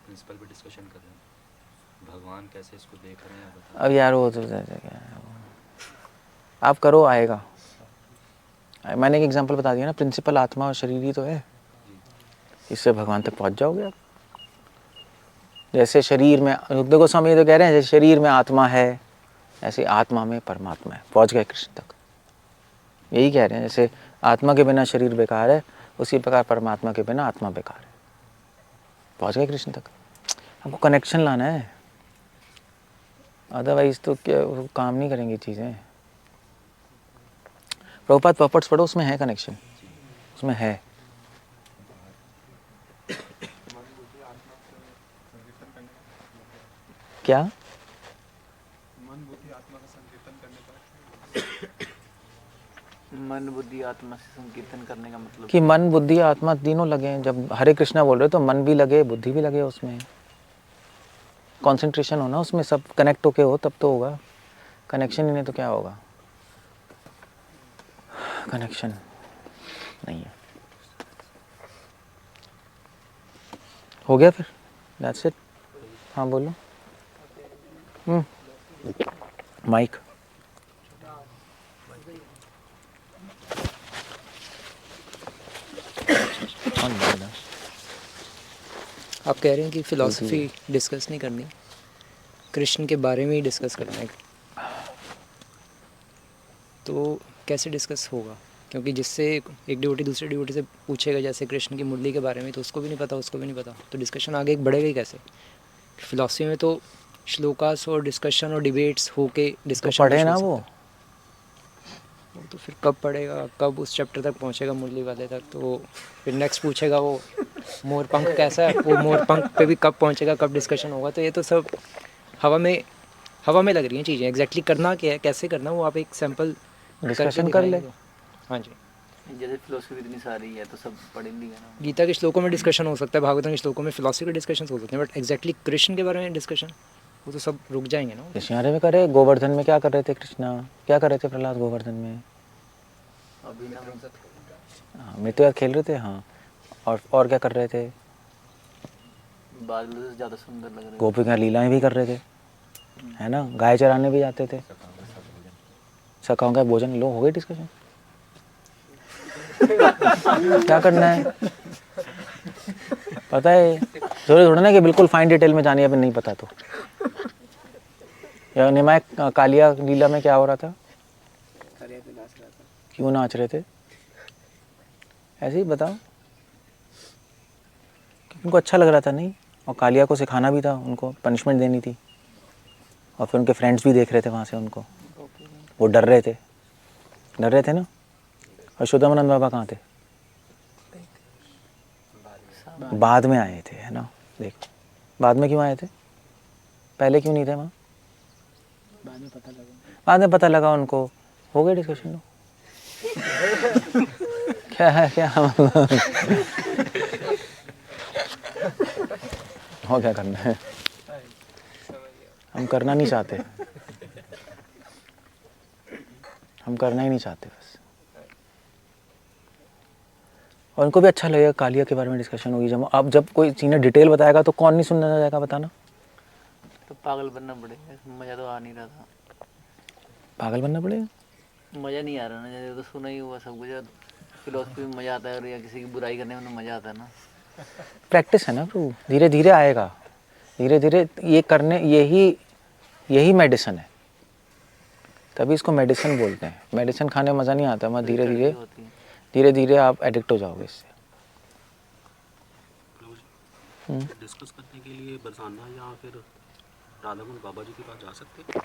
[SPEAKER 4] प्रिंसिपल पे डिस्कशन कर रहे हैं, भगवान कैसे इसको देख रहे हैं,
[SPEAKER 1] अब यार वो तो आप करो आएगा। मैंने एक एग्जांपल बता दिया ना, प्रिंसिपल आत्मा और शरीर ही तो है, इससे भगवान तक पहुंच जाओगे आप। जैसे शरीर में रुद्र गोस्वामी तो कह रहे हैं जैसे शरीर में आत्मा है, ऐसे आत्मा में परमात्मा है, पहुंच गए कृष्ण तक, यही कह रहे हैं। जैसे आत्मा के बिना शरीर बेकार है, उसी प्रकार परमात्मा के बिना आत्मा बेकार है, पहुंच गए कृष्ण तक। हमको कनेक्शन लाना है, अदरवाइज तो क्या काम नहीं करेंगी चीज़ें। प्रभुपाद पॉपर्ट्स पढ़ो, उसमें है कनेक्शन, उसमें है। क्या?
[SPEAKER 2] मन बुद्धि आत्मा से संकीर्तन करने का मतलब
[SPEAKER 1] कि मन बुद्धि आत्मा तीनों लगे। जब हरे कृष्णा बोल रहे हो तो मन भी लगे बुद्धि भी लगे, उसमें कंसंट्रेशन हो ना, उसमें सब कनेक्ट होके हो तब तो होगा। कनेक्शन ही नहीं तो क्या होगा, कनेक्शन नहीं है। हो गया फिर, दैट्स इट। हाँ बोलो। माइक कौन बोला?
[SPEAKER 5] आप कह रहे हैं कि फ़िलॉसफी डिस्कस नहीं करनी, कृष्ण के बारे में ही डिस्कस करना है, तो कैसे डिस्कस होगा? क्योंकि जिससे एक डिवोटी दूसरे डिवोटी से पूछेगा जैसे कृष्ण की मुरली के बारे में, तो उसको भी नहीं पता, उसको भी नहीं पता, तो डिस्कशन आगे बढ़ेगा ही कैसे? फिलॉसफी में तो श्लोकास और डिस्कशन और डिबेट्स होके
[SPEAKER 1] तो
[SPEAKER 5] डिस्कशन
[SPEAKER 1] पढ़े ना वो।
[SPEAKER 5] तो फिर कब पढ़ेगा, कब उस चैप्टर तक पहुंचेगा मुरली वाले तक? तो फिर नेक्स्ट पूछेगा वो मोरपंख कैसा है, वो मोरपंख पे भी कब पहुंचेगा, कब डिस्कशन होगा? तो ये तो सब हवा में लग रही हैं चीज़ें। एग्जैक्टली करना क्या है, कैसे करना, वो आप एक सैंपल
[SPEAKER 1] डिस्कशन कर ले।
[SPEAKER 5] हाँ जी,
[SPEAKER 2] जैसे फिलोसफी इतनी सारी है तो सब पढ़ लेंगे ना।
[SPEAKER 5] गीता के श्लोकों में डिस्कशन हो सकता है, भागवतम के श्लोकों में फिलॉसफी के डिस्कशन हो सकते हैं, बट एग्जैक्टली कृष्ण के बारे में डिस्कशन, वो तो सब रुक जाएंगे ना।
[SPEAKER 1] कृष्ण में करे, गोवर्धन में क्या कर रहे थे कृष्णा, क्या कर रहे थे प्रहलाद गोवर्धन में?
[SPEAKER 2] अभी ना
[SPEAKER 1] हाँ, मृत्यु खेल रहे थे। हाँ, और क्या कर रहे थे?
[SPEAKER 2] बादलों से ज़्यादा सुंदर लग रहे
[SPEAKER 1] गोपियाँ लीलाएं भी कर रहे थे, है ना, गाय चराने भी जाते थे। सखाओं का भोजन, लो हो गई डिस्कशन। क्या करना है पता है, जरूरी थोड़ा ना कि बिल्कुल फाइन डिटेल में जानी है, अभी नहीं पता तो। या निमाय कालिया लीला में क्या हो रहा था, क्यों नाच रहे थे, ऐसे ही बताओ। उनको अच्छा लग रहा था नहीं, और कालिया को सिखाना भी था, उनको पनिशमेंट देनी थी, और फिर उनके फ्रेंड्स भी देख रहे थे वहाँ से उनको, वो डर रहे थे ना। और यशोदानंद बाबा कहाँ थे? बाद में आए थे, है ना। देख, बाद में क्यों आए थे, पहले क्यों नहीं थे वहाँ? बाद में पता लगा उनको। हो गए डिस्कशन लो। क्या है, क्या हो, क्या करना है, हम करना नहीं चाहते, हम करना ही नहीं चाहते बस। और उनको भी अच्छा लगेगा, कालिया के बारे में डिस्कशन होगी। जब कोई सीनियर डिटेल बताएगा तो कौन नहीं सुनना चाहेगा, बताना।
[SPEAKER 2] तो पागल बनना पड़ेगा, मज़ा तो आ नहीं रहा था।
[SPEAKER 1] पागल बनना पड़ेगा,
[SPEAKER 2] मज़ा नहीं आ रहा ना, जैसे तो सुना ही हुआ सब कुछ। फिलोसफी में मज़ा आता है, और या किसी की बुराई करने में मज़ा आता है ना।
[SPEAKER 1] प्रैक्टिस है ना प्रभु, धीरे धीरे आएगा, धीरे धीरे ये करने, यही मेडिसिन है, तभी इसको मेडिसिन बोलते हैं। मेडिसिन खाने में मज़ा नहीं आता, मगर धीरे धीरे आप एडिक्ट हो जाओगे इससे।
[SPEAKER 6] डिस्कस करने के लिए बरसाना या फिर राधाकुंड बाबा जी के पास जा सकते हैं?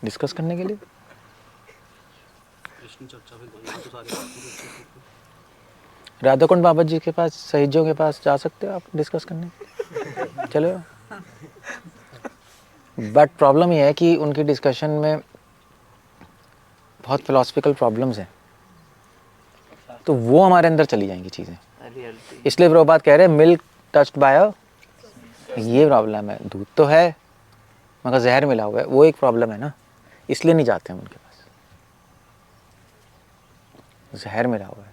[SPEAKER 1] डिस्कस करने के लिए
[SPEAKER 6] कृष्ण चर्चा में यहाँ तो सारे
[SPEAKER 1] राधाकुंड बाबा जी के पास, सहिजों के पास जा सकते हो आप डिस्कस करने। चलो, बट प्रॉब्लम ये है कि उनकी डिस्कशन में बहुत फिलोसफिकल प्रॉब्लम्स हैं, तो वो हमारे अंदर चली जाएंगी चीज़ें। इसलिए प्रभुपाद कह रहे हैं मिल्क टच्ड बाय, ये प्रॉब्लम है। दूध तो है मगर जहर मिला हुआ है, वो एक प्रॉब्लम है ना, इसलिए नहीं जाते हम उनके पास, जहर मिला हुआ है।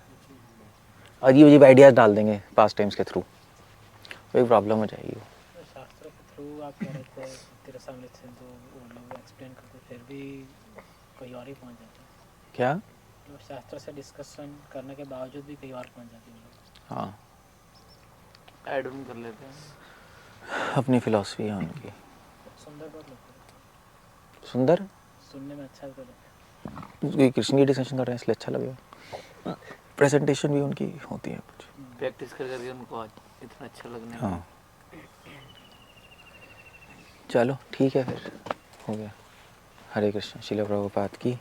[SPEAKER 1] अजीब अजीब आइडियाज़ डाल देंगे पास टाइम्स के थ्रू, वो एक प्रॉब्लम हो जाएगी। वो
[SPEAKER 7] शास्त्रों के थ्रू आप कह रहे थे तिरसामृत सिंधु वो लोग एक्सप्लेन करते, फिर भी कहीं और ही पहुंच जाते हैं।
[SPEAKER 1] क्या?
[SPEAKER 7] तो शास्त्र से डिस्कशन करने के बावजूद भी कहीं और पहुंच जाते हैं लोग।
[SPEAKER 1] हाँ,
[SPEAKER 2] ऐड ऑन कर लेते हैं,
[SPEAKER 1] अपनी फिलॉसफी है उनकी।
[SPEAKER 7] सुंदर बहुत लगता है,
[SPEAKER 1] सुंदर,
[SPEAKER 7] सुनने में अच्छा तो लगता
[SPEAKER 1] कृष्ण की डिस्कशन कर रहे हैं इसलिए अच्छा लगेगा। प्रेजेंटेशन भी उनकी होती है कुछ।
[SPEAKER 2] प्रैक्टिस करके उनको आज इतना अच्छा लगने लगा।
[SPEAKER 1] हाँ, चलो ठीक है फिर, हो गया। हरे कृष्ण, श्रील प्रभुपाद की।